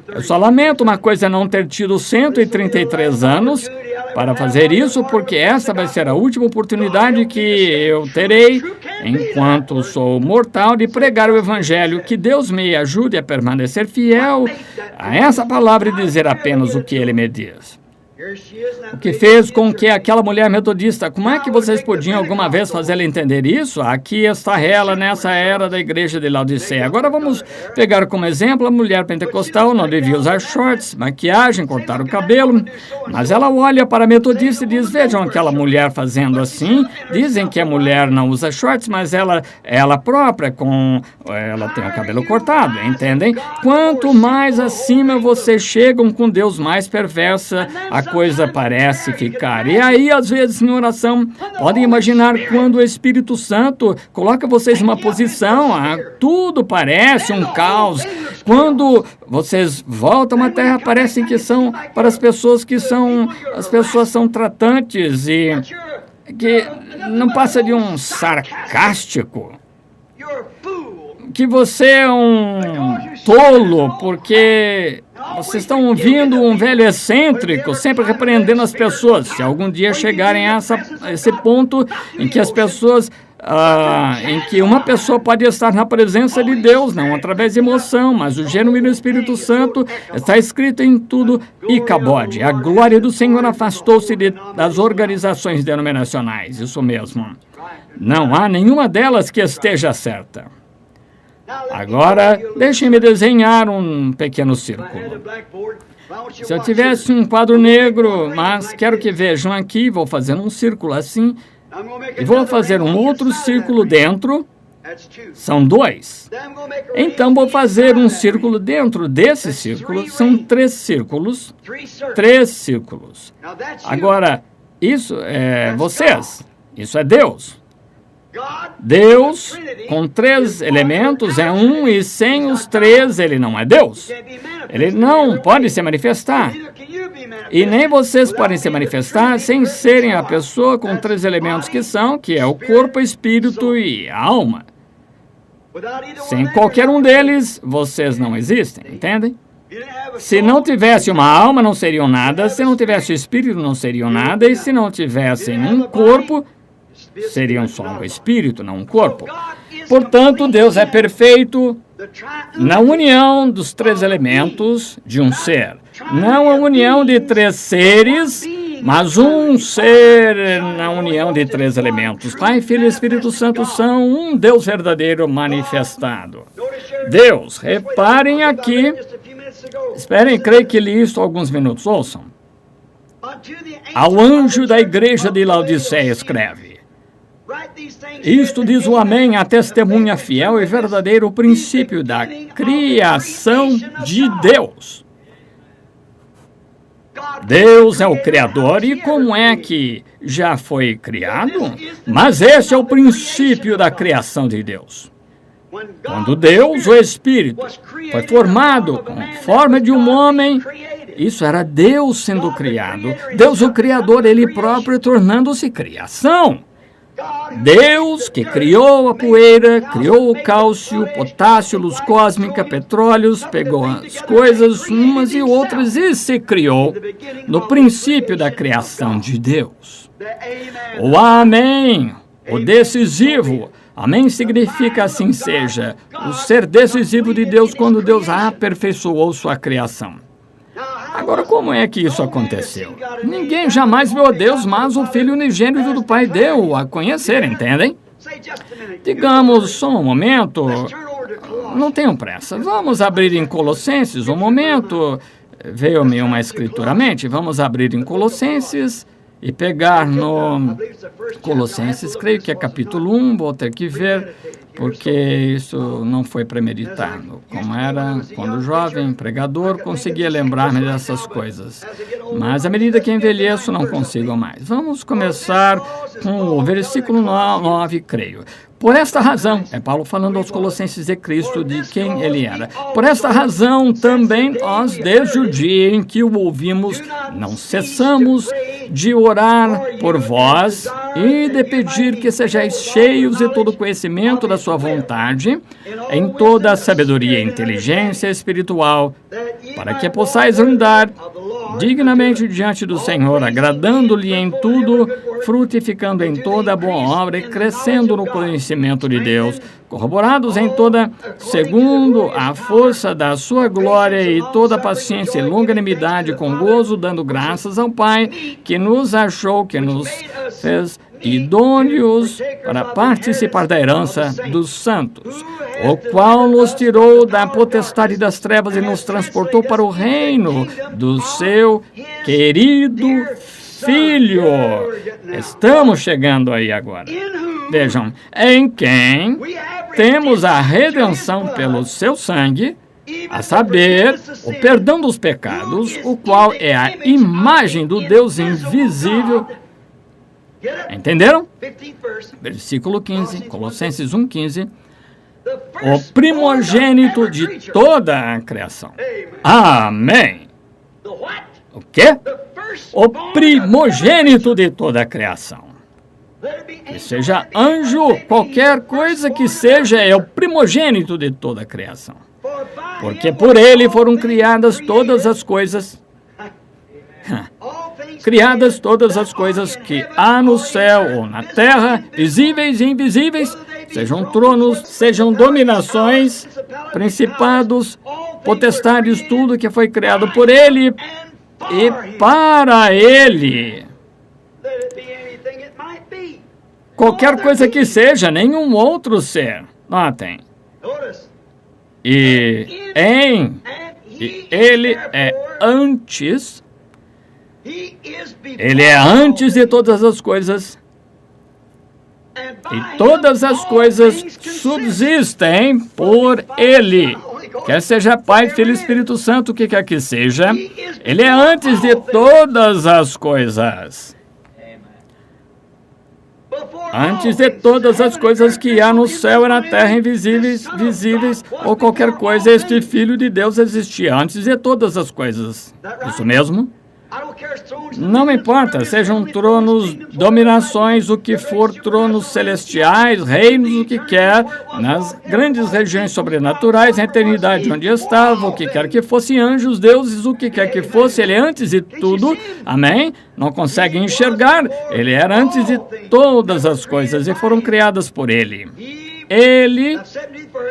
Eu só lamento uma coisa, não ter tido 133 anos para fazer isso, porque essa vai ser a última oportunidade que eu terei, enquanto sou mortal, de pregar o Evangelho. Que Deus me ajude a permanecer fiel a essa palavra e dizer apenas o que Ele me diz. O que fez com que aquela mulher metodista, como é que vocês podiam alguma vez fazer ela entender isso? Aqui está ela nessa era da igreja de Laodiceia. Agora vamos pegar como exemplo a mulher pentecostal, não devia usar shorts, maquiagem, cortar o cabelo, mas ela olha para a metodista e diz, vejam aquela mulher fazendo assim, dizem que a mulher não usa shorts, mas ela própria, ela tem o cabelo cortado, entendem? Quanto mais acima vocês chegam com Deus, mais perversa a coisa parece ficar. E aí, às vezes, em oração, podem imaginar quando o Espírito Santo coloca vocês numa posição, tudo parece um caos. Quando vocês voltam à terra, parecem que são para as pessoas as pessoas são tratantes e que não passa de um sarcástico. Que você é um tolo, porque vocês estão ouvindo um velho excêntrico, sempre repreendendo as pessoas. Se algum dia chegarem a esse ponto em que as pessoas, em que uma pessoa pode estar na presença de Deus, não através de emoção, mas o genuíno Espírito Santo está escrito em tudo, Icabode. A glória do Senhor afastou-se das organizações denominacionais, isso mesmo. Não há nenhuma delas que esteja certa. Agora, deixem-me desenhar um pequeno círculo. Se eu tivesse um quadro negro, mas quero que vejam aqui, vou fazer um círculo assim, e vou fazer um outro círculo dentro, são 2. Então, vou fazer um círculo dentro desse círculo, são 3 círculos. 3 círculos. Agora, isso é vocês, isso é Deus. Deus, com 3 elementos, é um, e sem os 3, ele não é Deus. Ele não pode se manifestar. E nem vocês podem se manifestar sem serem a pessoa com 3 elementos que é o corpo, espírito e a alma. Sem qualquer um deles, vocês não existem, entendem? Se não tivesse uma alma, não seriam nada. Se não tivesse espírito, não seriam nada. E se não tivessem um corpo, seriam só um espírito, não um corpo. Portanto, Deus é perfeito na união dos 3 elementos de um ser. Não a união de 3 seres, mas um ser na união de 3 elementos. Pai, Filho e Espírito Santo são um Deus verdadeiro manifestado. Deus, reparem aqui. Esperem, creio que li isso há alguns minutos. Ouçam. Ao anjo da igreja de Laodiceia escreve: isto diz o Amém, a testemunha fiel e verdadeiro, o princípio da criação de Deus. Deus é o Criador, e como é que já foi criado? Mas esse é o princípio da criação de Deus. Quando Deus, o Espírito, foi formado com forma de um homem, isso era Deus sendo criado. Deus, o Criador, Ele próprio tornando-se criação. Deus, que criou a poeira, criou o cálcio, potássio, luz cósmica, petróleos, pegou as coisas umas e outras e se criou no princípio da criação de Deus. O Amém, o decisivo. Amém significa assim seja, o ser decisivo de Deus quando Deus aperfeiçoou sua criação. Agora, como é que isso aconteceu? Ninguém jamais viu a Deus, mas o Filho unigênito do Pai deu a conhecer, entendem? Digamos, só um momento, não tenham pressa. Vamos abrir em Colossenses um momento. Veio-me uma escritura à mente. Vamos abrir em Colossenses e pegar no Colossenses, creio que é capítulo 1, vou ter que ver, porque isso não foi premeditado. Como era quando jovem, pregador, conseguia lembrar-me dessas coisas. Mas à medida que envelheço, não consigo mais. Vamos começar com o versículo 9, creio. Por esta razão, é Paulo falando aos Colossenses de Cristo, de quem ele era. Por esta razão, também nós, desde o dia em que o ouvimos, não cessamos de orar por vós e de pedir que sejais cheios de todo o conhecimento da sua vontade, em toda a sabedoria e inteligência espiritual, para que possais andar dignamente diante do Senhor, agradando-lhe em tudo, frutificando em toda boa obra e crescendo no conhecimento de Deus, corroborados em toda, segundo a força da sua glória e toda paciência e longanimidade com gozo, dando graças ao Pai, que nos achou, que nos fez idôneos para participar da herança dos santos, o qual nos tirou da potestade das trevas e nos transportou para o reino do seu querido Filho. Estamos chegando aí agora. Vejam, em quem temos a redenção pelo seu sangue, a saber, o perdão dos pecados, o qual é a imagem do Deus invisível. Entenderam? Versículo 15, Colossenses 1,15. O primogênito de toda a criação. Amém. O quê? O primogênito de toda a criação. Que seja anjo, qualquer coisa que seja, é o primogênito de toda a criação. Porque por ele foram criadas todas as coisas. Criadas todas as coisas que há no céu ou na terra, visíveis e invisíveis, sejam tronos, sejam dominações, principados, potestades, tudo que foi criado por ele e para ele. Qualquer coisa que seja, nenhum outro ser. Notem. E ele é antes. Ele é antes de todas as coisas. E todas as coisas subsistem por ele. Quer seja Pai, Filho e Espírito Santo, o que quer que seja, ele é antes de todas as coisas. Antes de todas as coisas que há no céu e na terra, invisíveis, visíveis, ou qualquer coisa, este Filho de Deus existia antes de todas as coisas. Isso mesmo? Não importa, sejam tronos, dominações, o que for, tronos celestiais, reinos, o que quer, nas grandes regiões sobrenaturais, na eternidade onde estava, o que quer que fosse, anjos, deuses, o que quer que fosse, ele é antes de tudo, amém? Não consegue enxergar, ele era antes de todas as coisas e foram criadas por ele. Ele,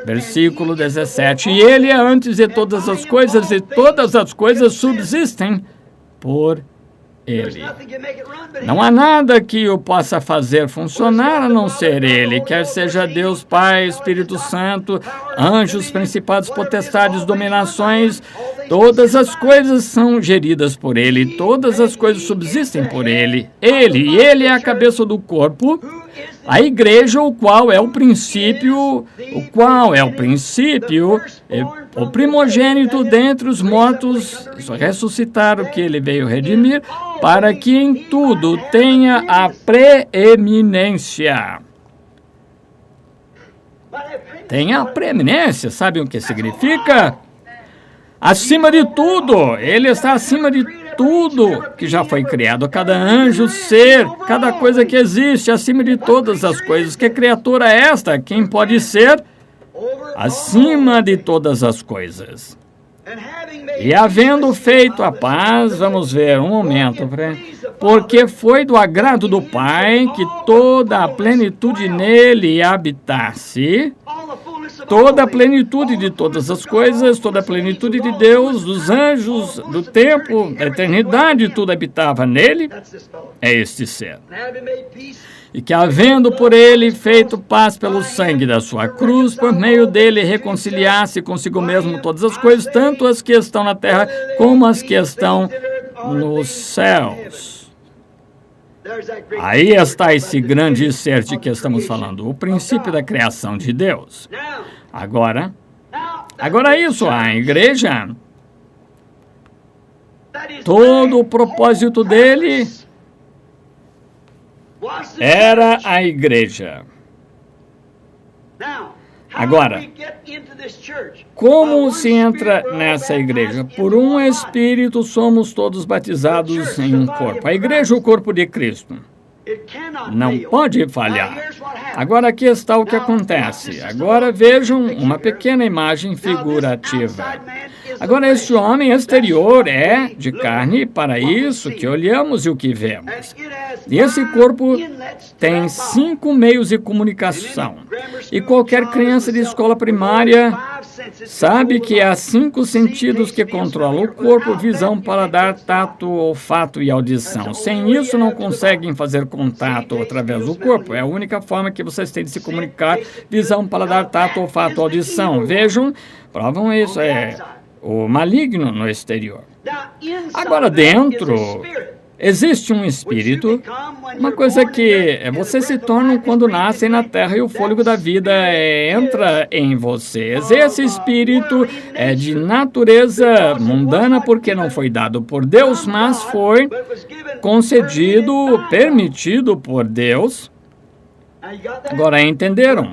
versículo 17, e ele é antes de todas as coisas e todas as coisas subsistem por ele. Não há nada que o possa fazer funcionar a não ser ele, quer seja Deus Pai, Espírito Santo, anjos, principados, potestades, dominações, todas as coisas são geridas por ele, todas as coisas subsistem por ele. Ele é a cabeça do corpo, a igreja, o qual é o princípio, o primogênito dentre os mortos, ressuscitar o que ele veio redimir, para que em tudo tenha a preeminência. Tenha a preeminência, sabem o que significa? Acima de tudo, ele está acima de tudo que já foi criado, cada anjo, ser, cada coisa que existe, acima de todas as coisas. Que criatura é esta? Quem pode ser? Acima de todas as coisas. E havendo feito a paz, vamos ver um momento, porque foi do agrado do Pai que toda a plenitude nele habitasse, toda a plenitude de todas as coisas, toda a plenitude de Deus, dos anjos, do tempo, da eternidade, tudo habitava nele, é este ser. E que, havendo por ele feito paz pelo sangue da sua cruz, por meio dele reconciliasse consigo mesmo todas as coisas, tanto as que estão na terra como as que estão nos céus. Aí está esse grande ser de que estamos falando, o princípio da criação de Deus. Agora isso, a igreja, todo o propósito dele era a igreja. Agora, como se entra nessa igreja? Por um Espírito somos todos batizados em um corpo. A igreja é o corpo de Cristo. Não pode falhar. Agora aqui está o que acontece. Agora vejam uma pequena imagem figurativa. Agora, este homem exterior é de carne, para isso que olhamos e o que vemos. E esse corpo tem 5 meios de comunicação. E qualquer criança de escola primária sabe que há 5 sentidos que controlam o corpo: visão, paladar, tato, olfato e audição. Sem isso, não conseguem fazer contato através do corpo. É a única forma que vocês têm de se comunicar: visão, paladar, tato, olfato, audição. Vejam, provam isso. É o maligno no exterior. Agora, dentro, existe um espírito, uma coisa que vocês se tornam quando nascem na terra e o fôlego da vida entra em vocês. Esse espírito é de natureza mundana porque não foi dado por Deus, mas foi concedido, permitido por Deus. Agora entenderam?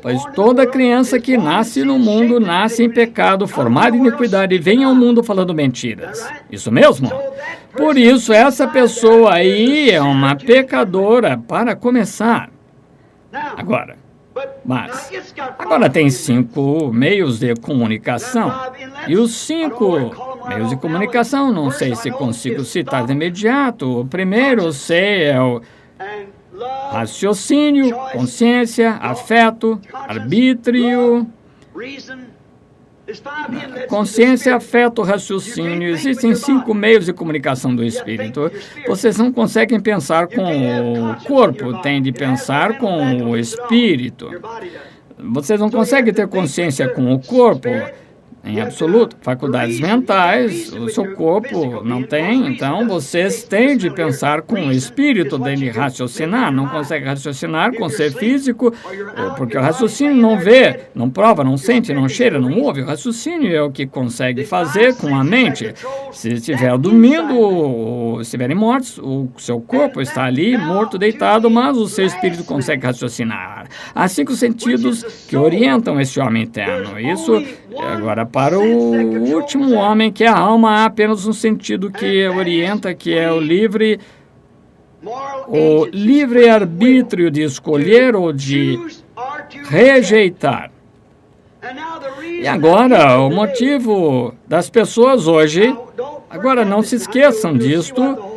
Pois toda criança que nasce no mundo nasce em pecado, formada em iniquidade, e vem ao mundo falando mentiras. Isso mesmo? Por isso, essa pessoa aí é uma pecadora, para começar. Agora tem 5 meios de comunicação. E os 5 meios de comunicação, não sei se consigo citar de imediato. O primeiro, sei, é o raciocínio, consciência, afeto, arbítrio. Consciência, afeto, raciocínio. Existem 5 meios de comunicação do espírito. Vocês não conseguem pensar com o corpo, têm de pensar com o espírito. Vocês não conseguem ter consciência com o corpo, em absoluto. Faculdades mentais, o seu corpo não tem, então vocês têm de pensar com o espírito, dele raciocinar. Não consegue raciocinar com o ser físico, porque o raciocínio não vê, não prova, não sente, não cheira, não ouve. O raciocínio é o que consegue fazer com a mente. Se estiver dormindo ou estiverem mortos, o seu corpo está ali, morto, deitado, mas o seu espírito consegue raciocinar. Há 5 sentidos que orientam esse homem interno. Isso, agora, para o último homem, que é a alma, há apenas um sentido que orienta, que é o livre-arbítrio de escolher ou de rejeitar. E agora, o motivo das pessoas hoje, agora não se esqueçam disto,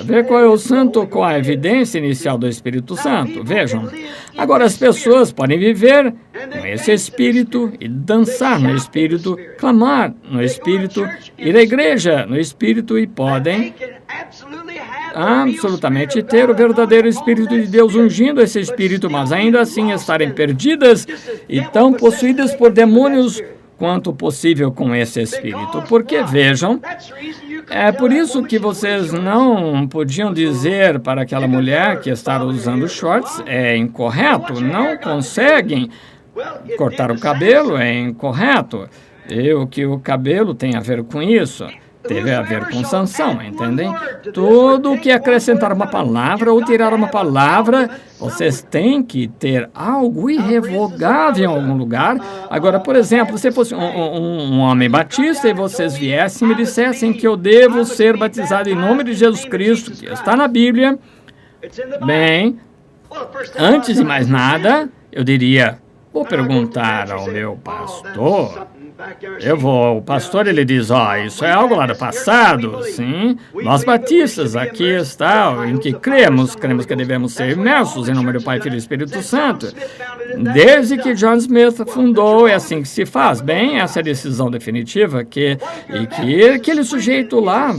ver qual é o santo, qual a evidência inicial do Espírito Santo. Vejam, agora as pessoas podem viver com esse Espírito e dançar no Espírito, clamar no Espírito, ir à igreja no Espírito, e podem absolutamente ter o verdadeiro Espírito de Deus ungindo esse Espírito, mas ainda assim estarem perdidas e tão possuídas por demônios quanto possível com esse Espírito. Porque, vejam, é por isso que vocês não podiam dizer para aquela mulher que estava usando shorts: é incorreto, não conseguem cortar o cabelo, é incorreto. E o que o cabelo tem a ver com isso? Teve a ver com Sansão, entendem? Tudo o que acrescentar uma palavra ou tirar uma palavra, vocês têm que ter algo irrevogável em algum lugar. Agora, por exemplo, se fosse um homem batista e vocês viessem e me dissessem que eu devo ser batizado em nome de Jesus Cristo, que está na Bíblia, bem, antes de mais nada, eu diria: vou perguntar ao meu pastor. O pastor, ele diz: isso é algo lá do passado. Sim, nós batistas, aqui está em que cremos que devemos ser imersos em nome do Pai, Filho e Espírito Santo. Desde que John Smith fundou, é assim que se faz. Bem, essa é a decisão definitiva, que aquele sujeito lá,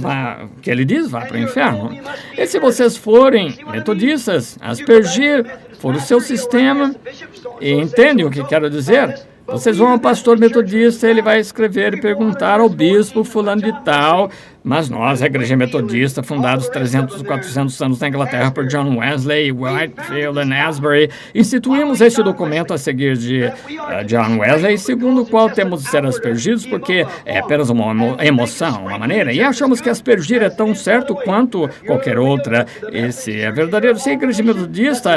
que ele diz, vá para o inferno. E se vocês forem metodistas, aspergir, for o seu sistema, e entendem o que quero dizer? Vocês vão ao pastor metodista, ele vai escrever e perguntar ao bispo fulano de tal: mas nós, a igreja metodista, fundados 300, 400 anos na Inglaterra por John Wesley, Whitefield e Asbury, instituímos este documento a seguir de John Wesley, segundo o qual temos de ser aspergidos, porque é apenas uma emoção, uma maneira, e achamos que aspergir é tão certo quanto qualquer outra. Esse é verdadeiro. Se a igreja metodista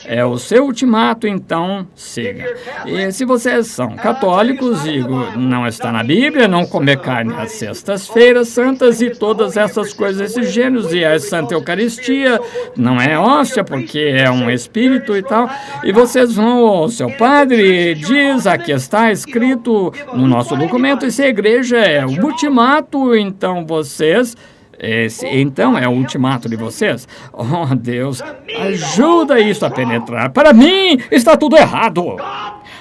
é o seu ultimato, então siga. E se vocês são católicos, digo, não está na Bíblia, não comer carne às sextas-feiras santas, e todas essas coisas, esses gêneros, e a Santa Eucaristia não é hóstia, porque é um espírito e tal, e vocês vão, o seu padre diz, aqui está escrito no nosso documento, essa igreja é o ultimato, então vocês... então é o ultimato de vocês. Oh, Deus, ajuda isso a penetrar. Para mim, está tudo errado.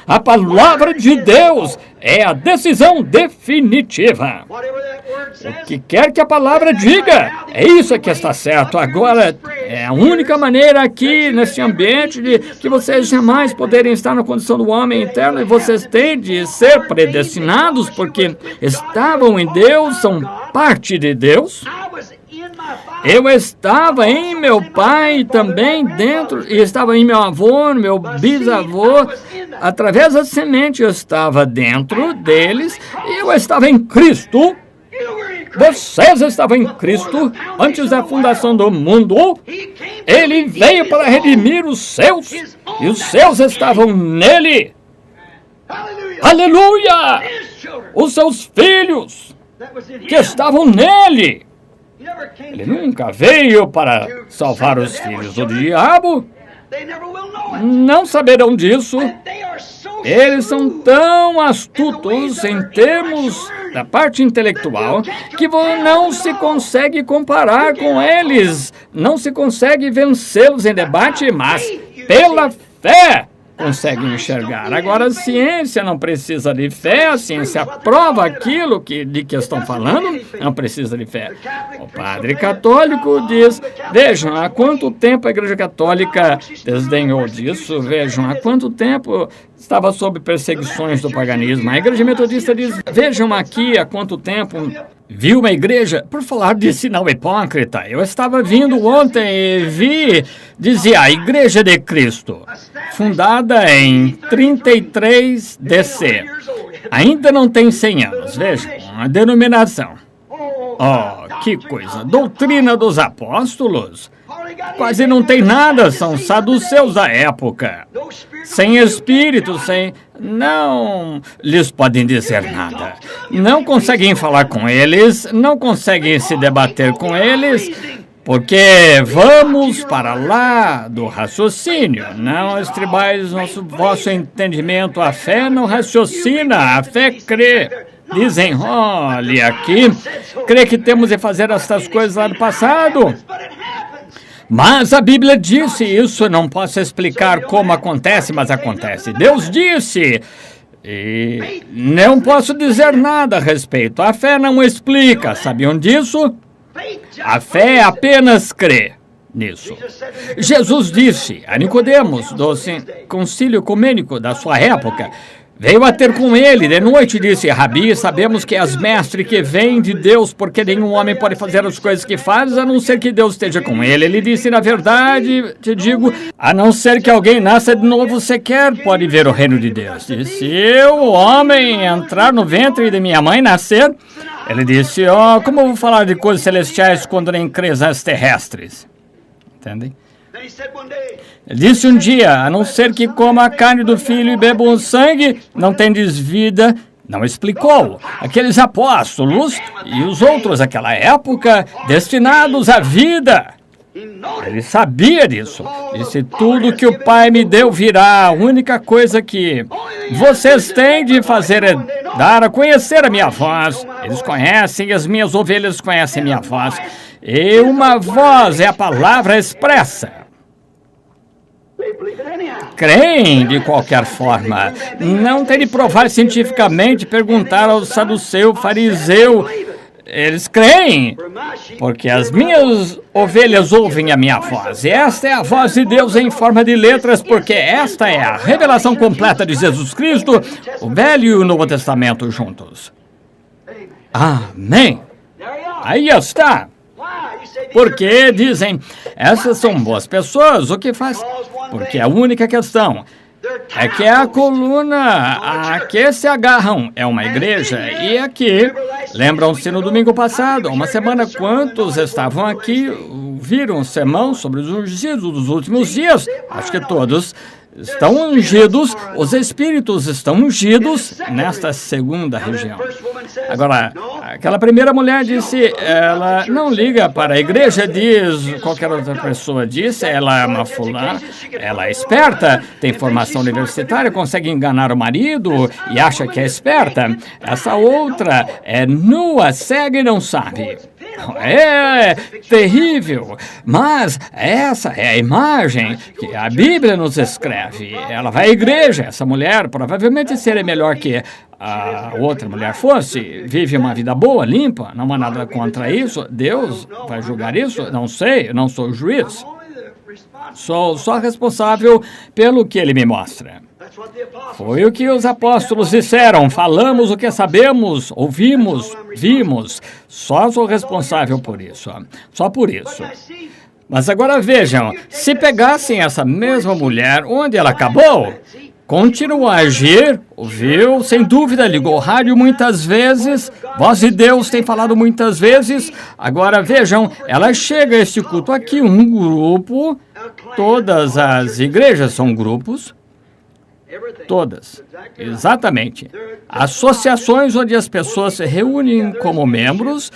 A palavra de Deus é a decisão definitiva. O que quer que a palavra diga, é isso que está certo. Agora, é a única maneira aqui, nesse ambiente, de que vocês jamais poderem estar na condição do homem interno, e vocês têm de ser predestinados, porque estavam em Deus, são parte de Deus. Eu estava em meu pai também dentro, e estava em meu avô, meu bisavô, através da semente eu estava dentro deles, e eu estava em Cristo. Vocês estavam em Cristo antes da fundação do mundo. Ele veio para redimir os seus, e os seus estavam nele. Aleluia! Os seus filhos que estavam nele. Ele nunca veio para salvar os filhos do diabo. Não saberão disso. Eles são tão astutos em termos da parte intelectual que não se consegue comparar com eles. Não se consegue vencê-los em debate, mas pela fé conseguem enxergar. Agora, a ciência não precisa de fé, a ciência prova aquilo de que estão falando, não precisa de fé. O padre católico diz, vejam, há quanto tempo a Igreja Católica desdenhou disso, vejam, há quanto tempo estava sob perseguições do paganismo. A Igreja Metodista diz, vejam aqui há quanto tempo viu uma igreja, por falar de sinal hipócrita, eu estava vindo ontem e dizia a Igreja de Cristo, fundada em 33 DC. Ainda não tem 100 anos, vejam, a denominação. Oh, que coisa, doutrina dos apóstolos. Quase não tem nada, são saduceus da época. Sem espírito, não lhes podem dizer nada. Não conseguem falar com eles, não conseguem se debater com eles, porque vamos para lá do raciocínio. Não estribais vosso entendimento. A fé não raciocina, a fé crê. Dizem, olha aqui, crê que temos de fazer estas coisas lá do passado. Mas a Bíblia disse isso, não posso explicar como acontece, mas acontece. Deus disse, e não posso dizer nada a respeito. A fé não explica, sabiam disso? A fé apenas crê nisso. Jesus disse a Nicodemos, do concílio ecumênico da sua época, veio a ter com ele de noite e disse, Rabi, sabemos que és mestre que vem de Deus, porque nenhum homem pode fazer as coisas que faz, a não ser que Deus esteja com ele. Ele disse, na verdade, te digo, a não ser que alguém nasça de novo, sequer pode ver o reino de Deus. E se eu, o homem, entrar no ventre de minha mãe, nascer, ele disse, como eu vou falar de coisas celestiais quando nem crês nas terrestres? Entendem? Ele disse um dia, a não ser que coma a carne do filho e beba o sangue, não tendes vida. Não explicou. Aqueles apóstolos e os outros daquela época, destinados à vida. Ele sabia disso. Disse, tudo que o Pai me deu virá. A única coisa que vocês têm de fazer é dar a conhecer a minha voz. Eles conhecem, as minhas ovelhas conhecem a minha voz. E uma voz é a palavra expressa. Creem de qualquer forma. Não tem de provar cientificamente, perguntar ao saduceu, fariseu. Eles creem, porque as minhas ovelhas ouvem a minha voz. E esta é a voz de Deus em forma de letras, porque esta é a revelação completa de Jesus Cristo, o Velho e o Novo Testamento juntos. Amém. Aí está. Porque dizem, essas são boas pessoas, o que faz? Porque a única questão é que a coluna a que se agarram é uma igreja. E aqui, lembram-se no domingo passado, uma semana, quantos estavam aqui, viram o sermão sobre os ungidos dos últimos dias? Acho que todos estão ungidos, os espíritos estão ungidos nesta segunda região. Agora, Aquela primeira mulher disse, ela não liga para a igreja, diz, qualquer outra pessoa disse, ela é uma fulana, ela é esperta, tem formação universitária, consegue enganar o marido e acha que é esperta. Essa outra é nua, cega e não sabe. É terrível, mas essa é a imagem que a Bíblia nos escreve. Ela vai à igreja, essa mulher provavelmente seria melhor que a outra mulher fosse, vive uma vida boa, limpa, não há nada contra isso. Deus vai julgar isso? Não sei, eu não sou juiz. Sou só responsável pelo que ele me mostra. Foi o que os apóstolos disseram, falamos o que sabemos, ouvimos, vimos. Só sou responsável por isso, só por isso. Mas agora vejam, se pegassem essa mesma mulher, onde ela acabou, continuou a agir, ouviu, sem dúvida, ligou o rádio muitas vezes, voz de Deus tem falado muitas vezes. Agora vejam, ela chega a este culto aqui, um grupo, todas as igrejas são grupos, todas, exatamente. Associações onde as pessoas se reúnem como membros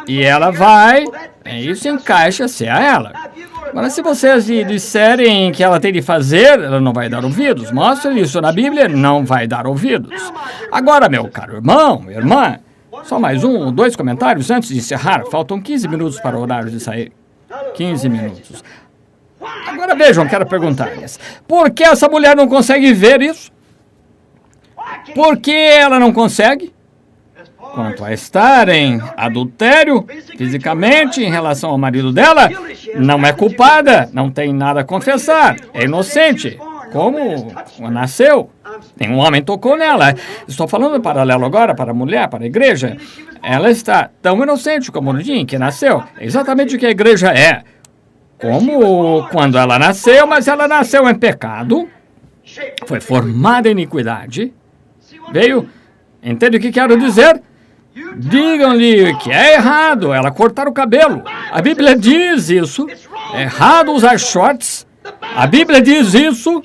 e ela vai, isso encaixa-se a ela. Agora, se vocês disserem que ela tem de fazer, ela não vai dar ouvidos. Mostre isso na Bíblia, não vai dar ouvidos. Agora, meu caro irmão, irmã, só mais dois comentários antes de encerrar. Faltam 15 minutos para o horário de sair. 15 minutos. Agora vejam, quero perguntar-lhes. Por que essa mulher não consegue ver isso? Por que ela não consegue? Quanto a estar em adultério, fisicamente, em relação ao marido dela, não é culpada, não tem nada a confessar, é inocente. Como nasceu, nenhum homem tocou nela. Estou falando paralelo agora para a mulher, para a igreja. Ela está tão inocente como o dia que nasceu. É exatamente o que a igreja é. Como quando ela nasceu, mas ela nasceu em pecado, foi formada em iniquidade, veio, entende o que quero dizer? Digam-lhe que é errado ela cortar o cabelo. A Bíblia diz isso. É errado usar shorts. A Bíblia diz isso.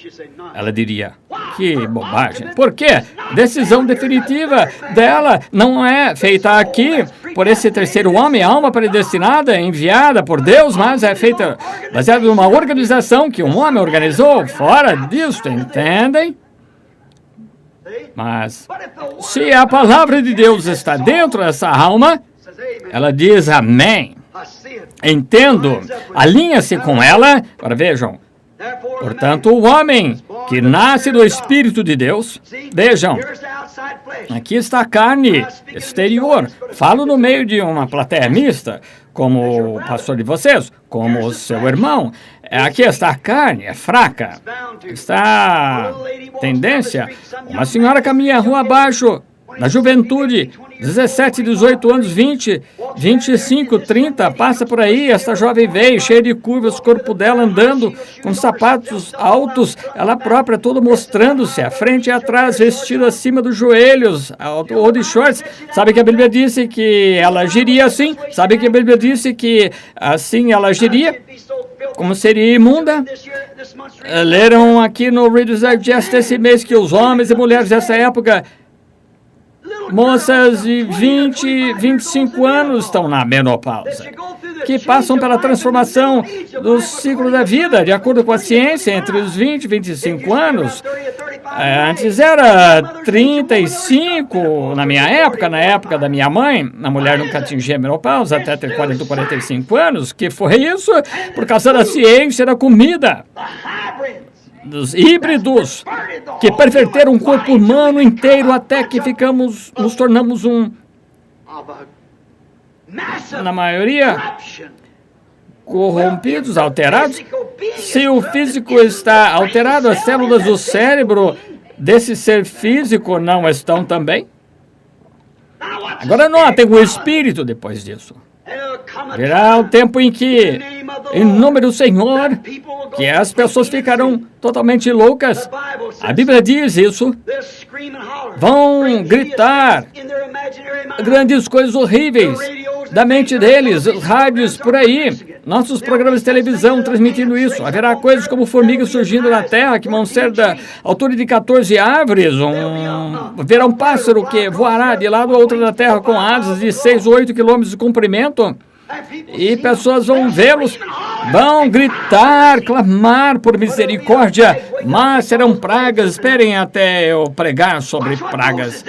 Ela diria, que bobagem. Por quê? Decisão definitiva dela não é feita aqui por esse terceiro homem, alma predestinada, enviada por Deus, mas é feita baseada numa organização que um homem organizou. Fora disso, entendem? Mas, se a palavra de Deus está dentro dessa alma, ela diz amém. Entendo. Alinha-se com ela. Agora vejam. Portanto, o homem que nasce do Espírito de Deus, vejam, aqui está a carne exterior. Falo no meio de uma plateia mista, como o pastor de vocês, como o seu irmão. Aqui está a carne, é fraca. Está tendência. Uma senhora caminha a rua abaixo, na juventude, 17, 18 anos, 20, 25, 30, passa por aí, esta jovem veio, cheia de curvas, o corpo dela andando com sapatos altos, ela própria toda mostrando-se, à frente e atrás, vestida acima dos joelhos, ou de shorts. Sabe que a Bíblia disse que ela agiria assim? Sabe que a Bíblia disse que assim ela agiria? Como seria imunda? Leram aqui no Reader's Digest esse mês que os homens e mulheres dessa época, moças de 20, 25 anos estão na menopausa, que passam pela transformação do ciclo da vida, de acordo com a ciência, entre os 20 e 25 anos. Antes era 35, na minha época, na época da minha mãe, a mulher nunca atingia a menopausa até ter 40 ou 45 anos. Que foi isso? Por causa da ciência da comida. Dos híbridos que perverteram o corpo humano inteiro até que nos tornamos na maioria, corrompidos, alterados. Se o físico está alterado, as células do cérebro desse ser físico não estão também. Agora notem o espírito depois disso. Virá o tempo em que, em nome do Senhor, que as pessoas ficarão totalmente loucas. A Bíblia diz isso. Vão gritar grandes coisas horríveis da mente deles, os rádios por aí, nossos programas de televisão transmitindo isso. Haverá coisas como formigas surgindo na terra que vão ser da altura de 14 árvores. Haverá um pássaro que voará de lado a outro da terra com asas de 6 ou 8 quilômetros de comprimento. E pessoas vão vê-los, vão gritar, clamar por misericórdia, mas serão pragas. Esperem até eu pregar sobre pragas.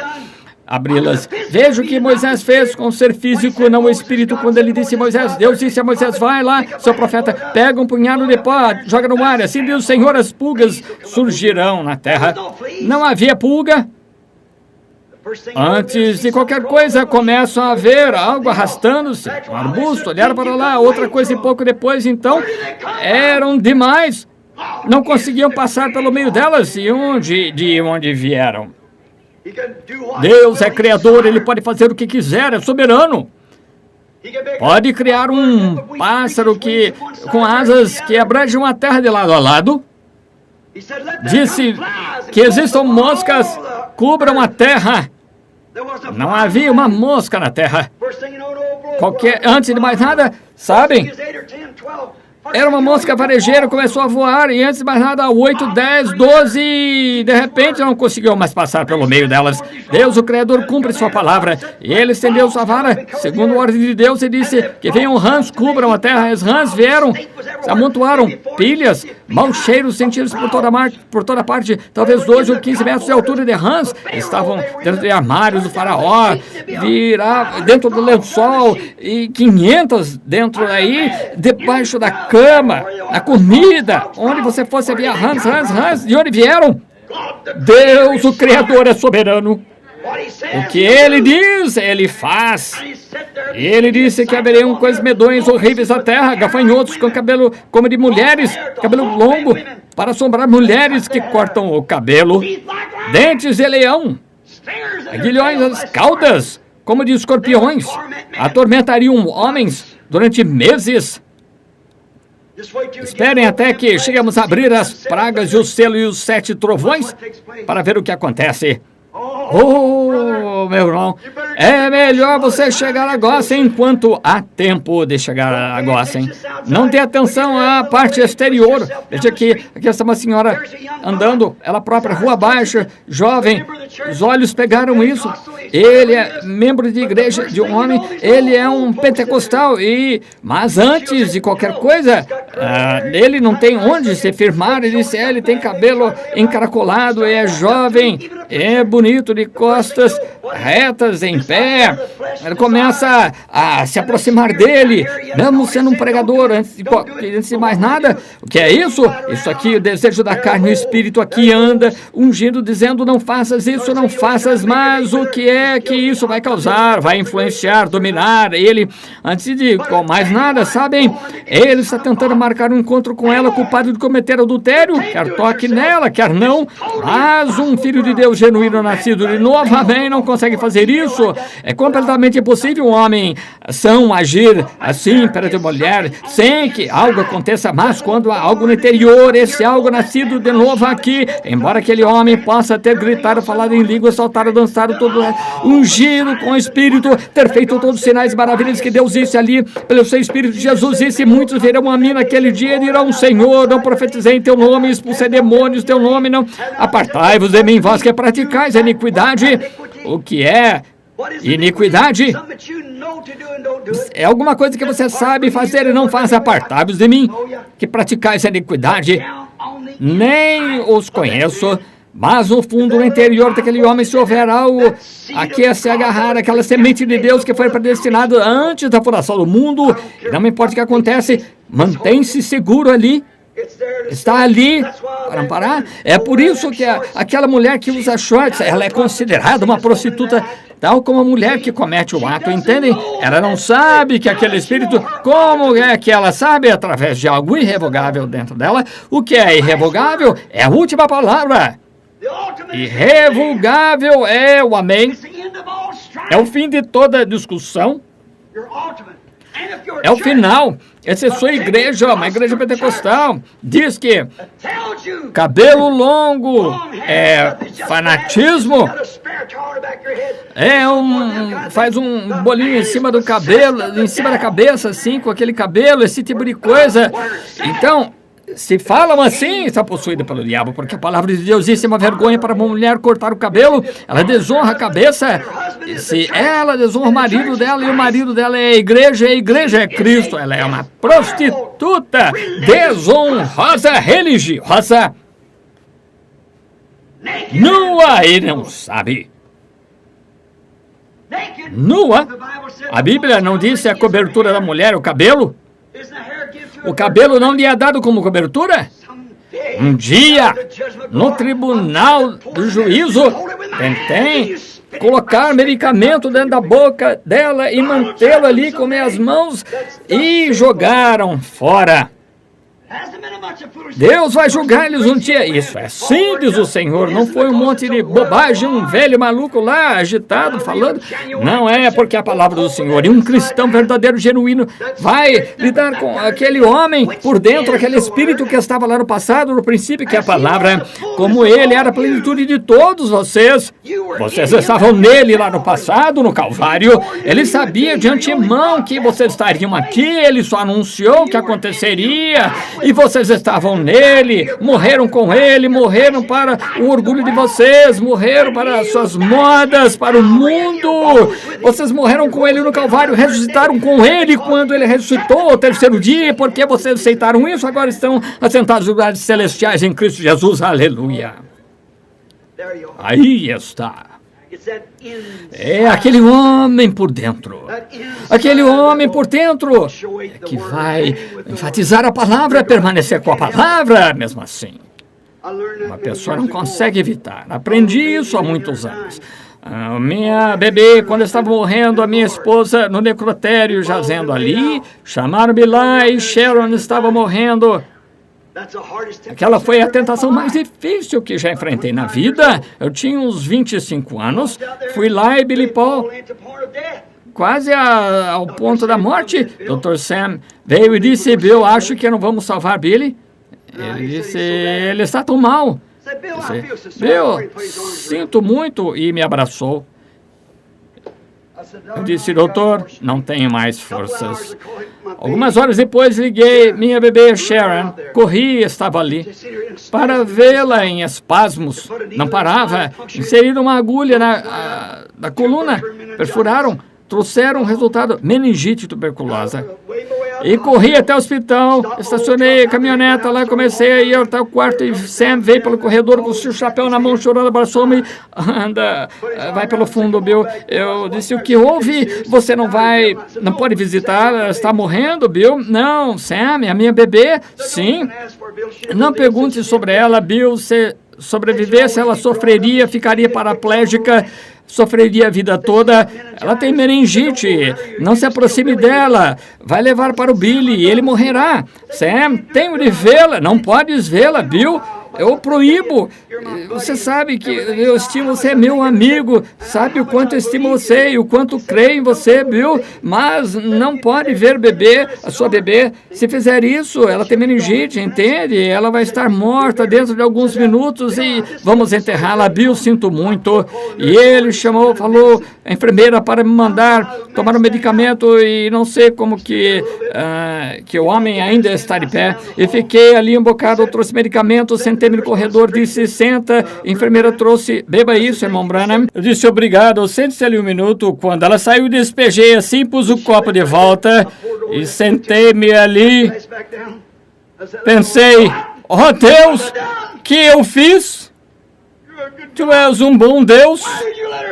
Abri-las. Veja o que Moisés fez com o ser físico, não o espírito, quando ele disse a Moisés, Deus disse a Moisés, vai lá, seu profeta, pega um punhado de pó, joga no ar, assim diz o Senhor, as pulgas surgirão na terra. Não havia pulga. Antes de qualquer coisa, começam a ver algo arrastando-se, um arbusto, olharam para lá, outra coisa e pouco depois, então, eram demais. Não conseguiam passar pelo meio delas e de onde vieram. Deus é criador, Ele pode fazer o que quiser, é soberano. Pode criar um pássaro com asas que abrangem a terra de lado a lado. Disse que existam moscas, cubram a terra. Não havia uma mosca na terra. Antes de mais nada, sabem? Era uma mosca varejeira, começou a voar e antes de mais nada, 8, 10, 12, e de repente não conseguiu mais passar pelo meio delas. Deus, o Criador, cumpre sua palavra. E ele estendeu sua vara, segundo a ordem de Deus, e disse que venham rãs, cubram a terra. As rãs vieram, se amontoaram, pilhas, mau cheiro sentidos por toda parte, talvez 12 ou 15 metros de altura de rãs. Estavam dentro de armários do faraó, dentro do lençol, e 500 dentro daí, debaixo da cama, na comida, onde você fosse havia rãs, de onde vieram? Deus, o Criador, é soberano. O que Ele diz, Ele faz. Ele disse que haveriam coisas medonhas, horríveis na terra, gafanhotos com cabelo como de mulheres, cabelo longo, para assombrar mulheres que cortam o cabelo, dentes de leão, aguilhões as caudas, como de escorpiões, atormentariam homens durante meses. Esperem até que chegamos a abrir as pragas e o selo e os 7 trovões para ver o que acontece. Oh, meu irmão, é melhor você chegar a Gósen enquanto há tempo de chegar a Gósen. Não dê atenção à parte exterior. Veja aqui está uma senhora andando, ela própria, rua abaixo, jovem. Os olhos pegaram isso. Ele é membro de igreja, de um homem, ele é um pentecostal, mas antes de qualquer coisa, ele não tem onde se firmar. Ele disse, ele tem cabelo encaracolado, é jovem, é bonito, de costas retas, em pé. Ele começa a se aproximar dele, mesmo sendo um pregador, antes de mais nada. O que é isso? Isso aqui, o desejo da carne e o espírito aqui anda ungindo, dizendo, não faças isso, não faças, mas o que é que isso vai causar? Vai influenciar, dominar ele. Antes de mais nada, sabem? Ele está tentando marcar um encontro com ela, culpado de cometer adultério, quer toque nela, quer não, mas um filho de Deus genuíno, nascido de novo, amém, não consegue fazer isso. É completamente impossível um homem são agir assim perante a mulher, sem que algo aconteça, mas quando há algo no interior, esse algo nascido de novo aqui, embora aquele homem possa ter gritado, falado em língua, saltado, dançado, todo ungido com o Espírito, ter feito todos os sinais e maravilhas que Deus disse ali, pelo seu Espírito, Jesus disse, muitos verão a mim naquele dia e dirão, Senhor, não profetizei em teu nome, expulsei demônios em teu nome, não, apartai-vos de mim, vós que praticais a iniquidade. O que é iniquidade? É alguma coisa que você sabe fazer e não faz. Apartai-vos de mim, que praticais a iniquidade. Nem os conheço, mas no fundo, no interior daquele homem, se houver algo aqui a se agarrar, aquela semente de Deus que foi predestinada antes da fundação do mundo, não me importa o que acontece, mantém-se seguro ali. Está ali para amparar. É por isso que aquela mulher que usa shorts, ela é considerada uma prostituta, tal como a mulher que comete o ato, entendem? Ela não sabe que aquele espírito, como é que ela sabe? Através de algo irrevogável dentro dela. O que é irrevogável é a última palavra. Irrevogável é o amém. É o fim de toda discussão. É o final. Essa é a sua igreja, uma igreja pentecostal. Diz que cabelo longo é fanatismo. faz um bolinho em cima do cabelo, em cima da cabeça, assim, com aquele cabelo, esse tipo de coisa. Então, se falam assim, está possuída pelo diabo, porque a palavra de Deus diz: é uma vergonha para uma mulher cortar o cabelo, ela desonra a cabeça. Se ela desonra o marido dela, e o marido dela é a igreja é Cristo, ela é uma prostituta desonrosa, religiosa, nua e não sabe. Nua? A Bíblia não disse a cobertura da mulher, o cabelo? O cabelo não lhe é dado como cobertura? Um dia, no tribunal do juízo, tentei colocar medicamento dentro da boca dela e mantê-lo ali com minhas mãos e jogaram fora. Deus vai julgar-lhes um dia. Isso é sim, diz o Senhor. Não foi um monte de bobagem, um velho maluco lá, agitado, falando. Não é, porque é a palavra do Senhor. E um cristão verdadeiro, genuíno, vai lidar com aquele homem por dentro, aquele espírito que estava lá no passado, no princípio, que é a palavra. Como ele era a plenitude de todos vocês. Vocês estavam nele lá no passado, no Calvário. Ele sabia de antemão que vocês estariam aqui. Ele só anunciou o que aconteceria. E vocês estavam nele, morreram com ele, morreram para o orgulho de vocês, morreram para as suas modas, para o mundo. Vocês morreram com ele no Calvário, ressuscitaram com ele quando ele ressuscitou ao terceiro dia, porque vocês aceitaram isso, agora estão assentados nos lugares celestiais em Cristo Jesus, aleluia. Aí está. É aquele homem por dentro. Aquele homem por dentro que vai enfatizar a palavra, permanecer com a palavra, mesmo assim. Uma pessoa não consegue evitar. Aprendi isso há muitos anos. A minha bebê, quando estava morrendo, a minha esposa no necrotério, jazendo ali, chamaram-me lá e Sharon estava morrendo. Aquela foi a tentação mais difícil que já enfrentei na vida. Eu tinha uns 25 anos, fui lá e Billy Paul, quase ao ponto da morte. Dr. Sam veio e disse: Bill, acho que não vamos salvar Billy. Ele disse: ele está tão mal. Disse: Bill, sinto muito, e me abraçou. Eu disse: doutor, não tenho mais forças. Algumas horas depois liguei minha bebê Sharon, corri e estava ali para vê-la em espasmos. Não parava, inseriram uma agulha na coluna, perfuraram, trouxeram o resultado, meningite tuberculosa. E corri até o hospital, estacionei a caminhoneta lá, comecei a ir até o quarto e Sam veio pelo corredor com o seu chapéu na mão, chorando, abraçou-me. Anda, vai pelo fundo, Bill. Eu disse: o que houve? Você não pode visitar? Ela está morrendo, Bill? Não, Sam, é a minha bebê? Sim. Não pergunte sobre ela, Bill. Se sobrevivesse, ela sofreria, ficaria paraplégica, sofreria a vida toda. Ela tem meningite. Não se aproxime dela. Vai levar para o Billy e ele morrerá. Sam, tenho de vê-la. Não podes vê-la, Bill. Eu proíbo. Você sabe que eu estimo, você é meu amigo. Sabe o quanto eu estimo você e o quanto creio em você, Bill. Mas não pode ver bebê, a sua bebê. Se fizer isso, ela tem meningite, entende? Ela vai estar morta dentro de alguns minutos e vamos enterrá-la. Bill, sinto muito. E ele falou a enfermeira para me mandar tomar um medicamento e não sei como que o homem ainda está de pé. E fiquei ali um bocado, eu trouxe medicamentos, sentei no corredor, disse: senta. A enfermeira trouxe: beba isso, irmão Branham. Eu disse: obrigado, sente-se ali um minuto. Quando ela saiu, despejei assim, pus o copo de volta e sentei-me ali. Pensei: oh Deus, que eu fiz? Tu és um bom Deus.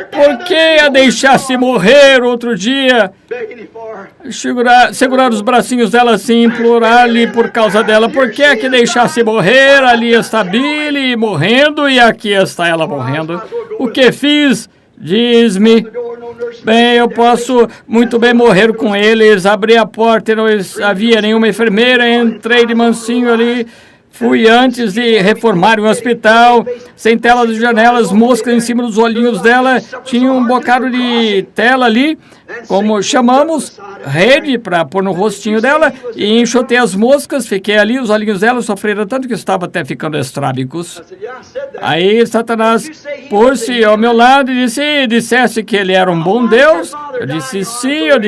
Por que a deixasse morrer outro dia? Segurar os bracinhos dela assim, implorar-lhe por causa dela. Por que a deixasse morrer? Ali está Billy morrendo e aqui está ela morrendo. O que fiz? Diz-me. Bem, eu posso muito bem morrer com eles. Abri a porta e não havia nenhuma enfermeira. Entrei de mansinho ali. Fui antes de reformar o hospital, sem telas de janelas, moscas em cima dos olhinhos dela, tinha um bocado de tela ali, como chamamos, rede para pôr no rostinho dela, e enxotei as moscas, fiquei ali, os olhinhos dela sofreram tanto que estava até ficando estrábicos. Aí Satanás pôs-se ao meu lado e disseste que ele era um bom Deus. Eu disse sim, eu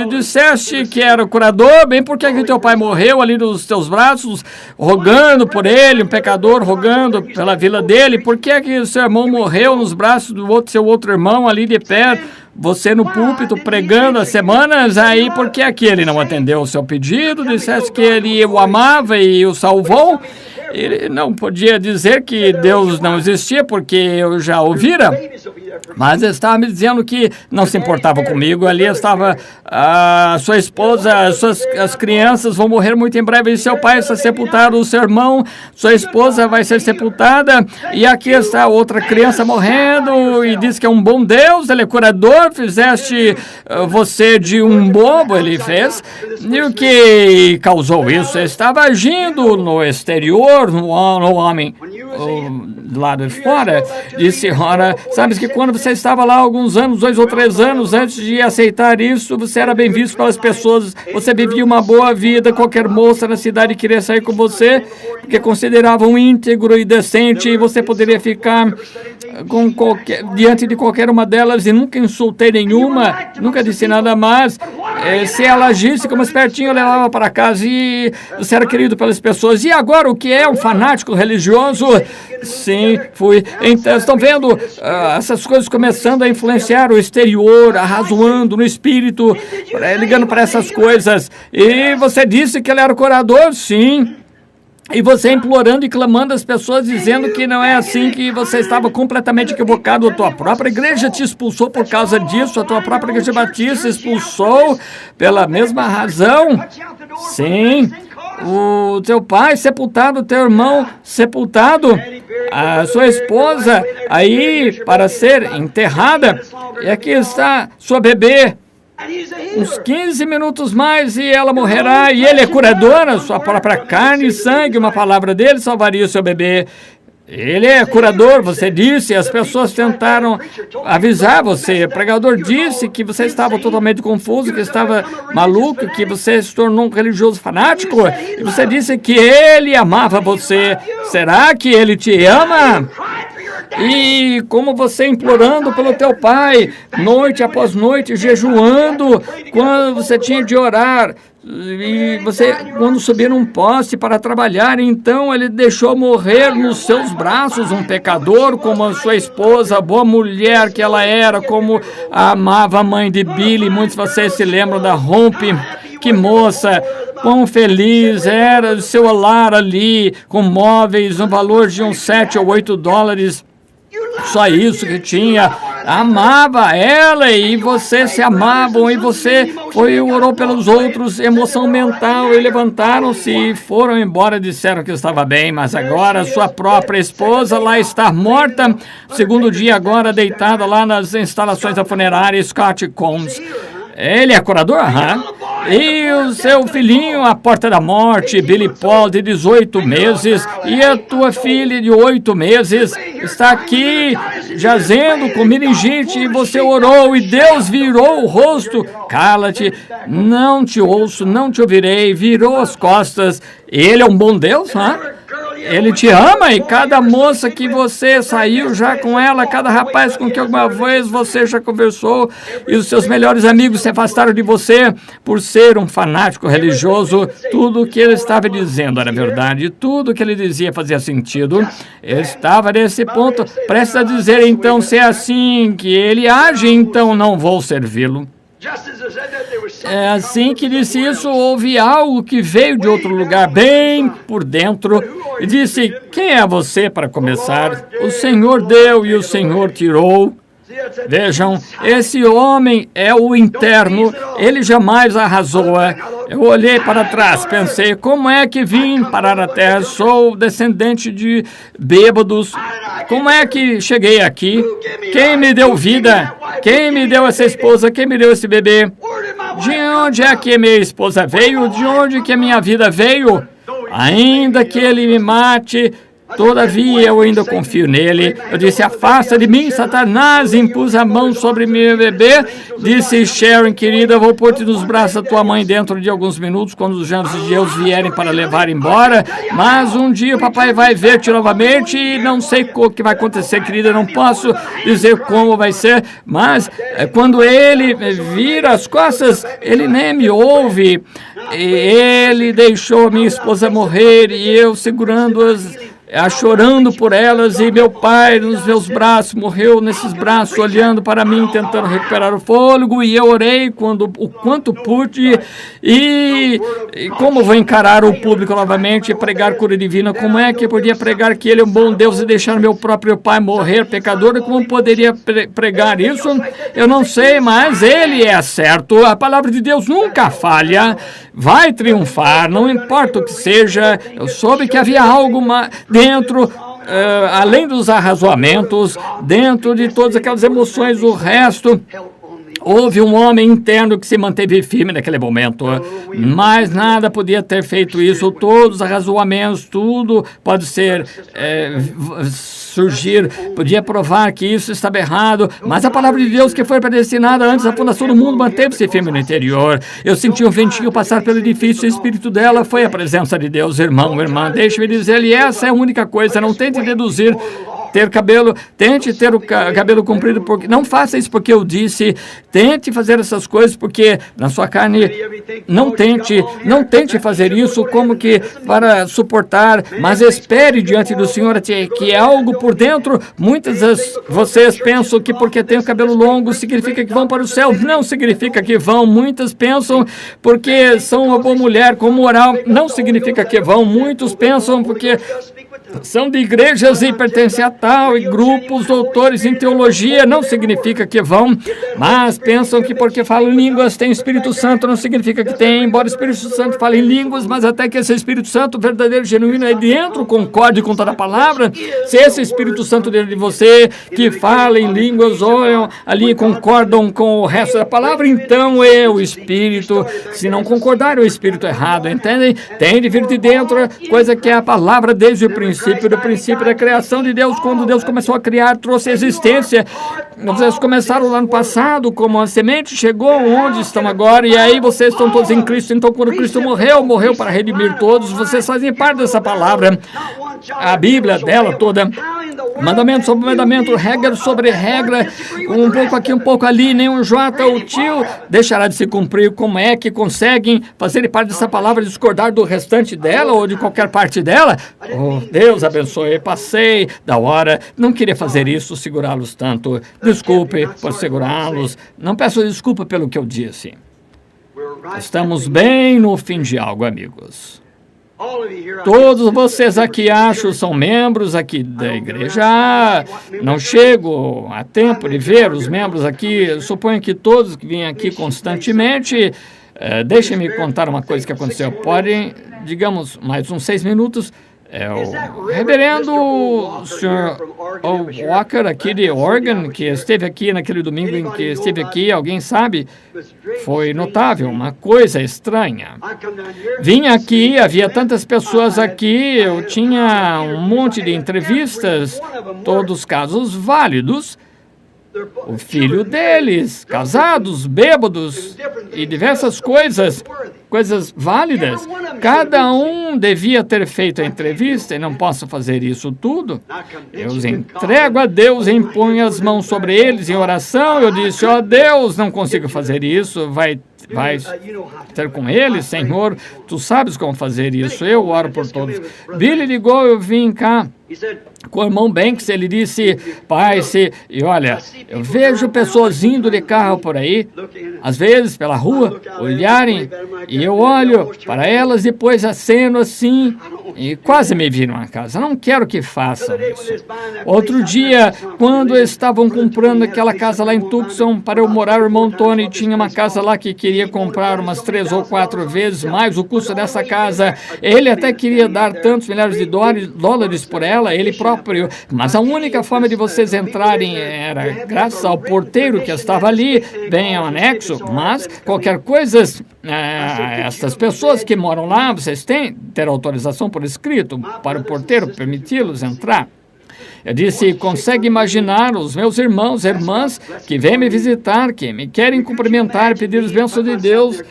disseste que era o curador, bem porque que teu pai morreu ali nos teus braços, rogando por ele, um pecador rogando pela vida dele, por que o seu irmão morreu nos braços do seu outro irmão ali de pé, você no púlpito pregando há semanas, aí por que ele não atendeu o seu pedido, disseste que ele o amava e o salvou? Ele não podia dizer que Deus não existia, porque eu já ouvira, mas estava me dizendo que não se importava comigo. Ali estava a sua esposa, as crianças vão morrer muito em breve, e seu pai está sepultado, o seu irmão, sua esposa vai ser sepultada, e aqui está outra criança morrendo, e diz que é um bom Deus, ele é curador, fizeste você de um bobo, ele fez, e o que causou isso? Ele estava agindo no exterior, no homem do lado de fora. Disse, ora, sabes que quando você estava lá alguns anos, 2 ou 3 anos, antes de aceitar isso, você era bem visto pelas pessoas, você vivia uma boa vida, qualquer moça na cidade queria sair com você, porque consideravam íntegro e decente, e você poderia ficar diante de qualquer uma delas, e nunca insultei nenhuma, nunca disse nada mais. Se ela agisse como espertinho, eu levava para casa, e você era querido pelas pessoas. E agora, o que é um fanático religioso? Sim, fui. Então, estão vendo essas coisas começando a influenciar o exterior, arrazoando no espírito, ligando para essas coisas. E você disse que ele era o curador? Sim. E você implorando e clamando às pessoas, dizendo que não é assim, que você estava completamente equivocado. A tua própria igreja te expulsou por causa disso, a tua própria igreja batista expulsou pela mesma razão. Sim, o teu pai sepultado, o teu irmão sepultado, a sua esposa aí para ser enterrada, e aqui está sua bebê. Uns 15 minutos mais e ela morrerá, e ele é curador, a sua própria carne e sangue, uma palavra dele salvaria o seu bebê. Ele é curador, você disse, as pessoas tentaram avisar você, o pregador disse que você estava totalmente confuso, que estava maluco, que você se tornou um religioso fanático, e você disse que ele amava você. Será que ele te ama? E como você implorando pelo teu pai, noite após noite, jejuando, quando você tinha de orar, e você, quando subir num poste para trabalhar, então ele deixou morrer nos seus braços um pecador, como a sua esposa, a boa mulher que ela era, como amava a mãe de Billy. Muitos de vocês se lembram da Rompe, que moça, quão feliz era o seu lar ali, com móveis no valor de uns 7 ou 8 dólares. Só isso que tinha. Amava ela, e você se amavam, e você orou pelos outros, emoção mental, e levantaram-se e foram embora, disseram que estava bem, mas agora sua própria esposa lá está morta, segundo dia agora deitada lá nas instalações da funerária Scott Combs. Ele é curador? E o seu filhinho à porta da morte, Billy Paul, de 18 meses, e a tua filha de 8 meses, está aqui jazendo com meningite, e você orou, e Deus virou o rosto. Cala-te, não te ouço, não te ouvirei, virou as costas. Ele é um bom Deus, Ele te ama, e cada moça que você saiu já com ela, cada rapaz com que alguma vez você já conversou, e os seus melhores amigos se afastaram de você por ser um fanático religioso, tudo o que ele estava dizendo era verdade, tudo o que ele dizia fazia sentido. Ele estava nesse ponto, prestes a dizer, então, se é assim que ele age, então não vou servi-lo. É assim que disse isso, houve algo que veio de outro lugar, bem por dentro, e disse, quem é você para começar? O Senhor deu e o Senhor tirou. Vejam, esse homem é o interno, ele jamais arrasou. Eu olhei para trás, pensei, como é que vim parar a terra? Sou descendente de bêbados. Como é que cheguei aqui? Quem me deu vida? Quem me deu essa esposa? Quem me deu esse bebê? De onde é que minha esposa veio? De onde que a minha vida veio? Ainda que ele me mate, todavia eu ainda confio nele. Eu disse, afasta de mim, Satanás. Impus a mão sobre meu bebê. Disse, Sharon, querida, vou pôr-te nos braços da tua mãe dentro de alguns minutos, quando os anjos de Deus vierem para levar embora. Mas um dia o papai vai ver-te novamente e não sei o que vai acontecer, querida. Não posso dizer como vai ser, mas quando ele vira as costas, ele nem me ouve. Ele deixou minha esposa morrer e eu segurando-as, chorando por elas, e meu pai nos meus braços, morreu nesses braços, olhando para mim, tentando recuperar o fôlego, e eu orei o quanto pude, e como vou encarar o público novamente e pregar cura divina? Como é que eu podia pregar que ele é um bom Deus e deixar meu próprio pai morrer pecador? Como poderia pregar isso? Eu não sei, mas ele é certo. A palavra de Deus nunca falha, vai triunfar, não importa o que seja. Eu soube que havia algo dentro, além dos arrazoamentos, dentro de todas aquelas emoções, o resto. Houve um homem interno que se manteve firme naquele momento, mas nada podia ter feito isso. Todos os arrazoamentos, tudo pode ser surgir, podia provar que isso estava errado, mas a palavra de Deus, que foi predestinada antes da fundação do mundo, manteve-se firme no interior. Eu senti um ventinho passar pelo edifício, o espírito dela foi a presença de Deus. Irmão, irmã, deixe-me dizer-lhe, essa é a única coisa, não tente deduzir. Ter cabelo, tente ter o cabelo comprido, porque não faça isso porque eu disse, tente fazer essas coisas porque na sua carne, não tente fazer isso como que para suportar, mas espere diante do Senhor que é algo por dentro. Muitas vezes vocês pensam que porque tem o cabelo longo significa que vão para o céu, não significa que vão. Muitas pensam porque são uma boa mulher com moral, não significa que vão. Muitos pensam porque são de igrejas e pertencem a tal, e grupos, doutores em teologia, não significa que vão, mas pensam que porque falam línguas tem Espírito Santo, não significa que tem, embora o Espírito Santo fale em línguas, mas até que esse Espírito Santo verdadeiro, genuíno, aí dentro, concorde com toda a palavra. Se esse Espírito Santo dentro de você, que fala em línguas, olham ali, concordam com o resto da palavra, então é o Espírito. Se não concordar, é o Espírito errado, entendem? Tem de vir de dentro, coisa que é a palavra desde o princípio da criação de Deus. Quando Deus começou a criar, trouxe existência. Vocês começaram lá no passado, como a semente chegou onde estão agora, e aí vocês estão todos em Cristo. Então, quando Cristo morreu para redimir todos, vocês fazem parte dessa palavra. A Bíblia dela toda, mandamento sobre mandamento, regra sobre regra, um pouco aqui, um pouco ali, nenhum jota ou tio deixará de se cumprir. Como é que conseguem fazer parte dessa palavra, discordar do restante dela ou de qualquer parte dela? Oh, Deus abençoe, passei da hora, não queria fazer isso, segurá-los tanto. Desculpe por segurá-los, não peço desculpa pelo que eu disse. Estamos bem no fim de algo, amigos. Todos vocês aqui, acho, são membros aqui da igreja. Não chego a tempo de ver os membros aqui. Eu suponho que todos que vêm aqui constantemente. Deixem-me contar uma coisa que aconteceu. Podem, digamos, mais uns 6 minutos. O reverendo Sr. Walker, aqui de Oregon, que esteve aqui naquele domingo em que esteve aqui, alguém sabe? Foi notável, uma coisa estranha. Vim aqui, havia tantas pessoas aqui, eu tinha um monte de entrevistas, todos casos válidos. O filho deles, casados, bêbados e diversas coisas válidas. Cada um devia ter feito a entrevista e não posso fazer isso tudo. Eu os entrego a Deus e imponho as mãos sobre eles em oração. Eu disse, ó Deus, não consigo fazer isso, vai ter com eles, Senhor, tu sabes como fazer isso, eu oro por todos. Billy ligou, eu vim cá com o irmão Banks, ele disse, pai, e olha, eu vejo pessoas indo de carro por aí, às vezes pela rua, olharem, e eu olho para elas, depois aceno assim, e quase me viram a casa. Não quero que façam isso. Outro dia, quando estavam comprando aquela casa lá em Tucson para eu morar, o irmão Tony tinha uma casa lá que queria comprar umas 3 ou 4 vezes mais o custo dessa casa. Ele até queria dar tantos milhares de dólares por ela, ele próprio, mas a única forma de vocês entrarem era graças ao porteiro que estava ali, bem ao anexo, mas qualquer coisa essas pessoas que moram lá, vocês têm ter autorização por escrito para o porteiro permiti-los entrar? Eu disse, consegue imaginar os meus irmãos e irmãs que vêm me visitar, que me querem cumprimentar, pedir as bênçãos de Deus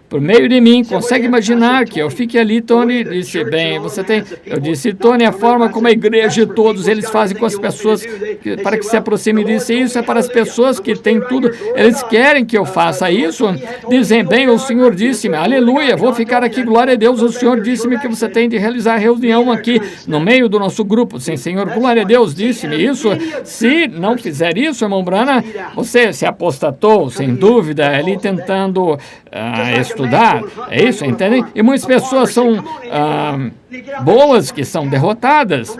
por meio de mim, consegue imaginar que eu fique ali? Tony disse, bem, você tem... Eu disse, Tony, a forma como a igreja e todos eles fazem com as pessoas para que se aproximem disso, isso é para as pessoas que têm tudo, eles querem que eu faça isso, dizem, bem, o Senhor disse-me, aleluia, vou ficar aqui, glória a Deus, o Senhor disse-me que você tem de realizar a reunião aqui no meio do nosso grupo, sim, Senhor, glória a Deus, disse-me isso, se não fizer isso, irmão Branham, você se apostatou, sem dúvida, ali tentando estudar, é isso, entendem? E muitas pessoas são boas que são derrotadas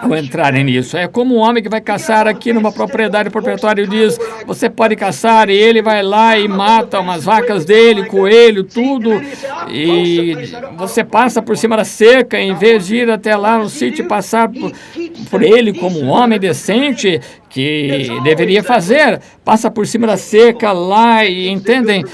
ao entrarem nisso. É como um homem que vai caçar aqui numa propriedade, o proprietário diz, você pode caçar, e ele vai lá e mata umas vacas dele, coelho, tudo, e você passa por cima da cerca, em vez de ir até lá no sítio e passar por ele como um homem decente, que deveria fazer, passa por cima da cerca lá e entendem,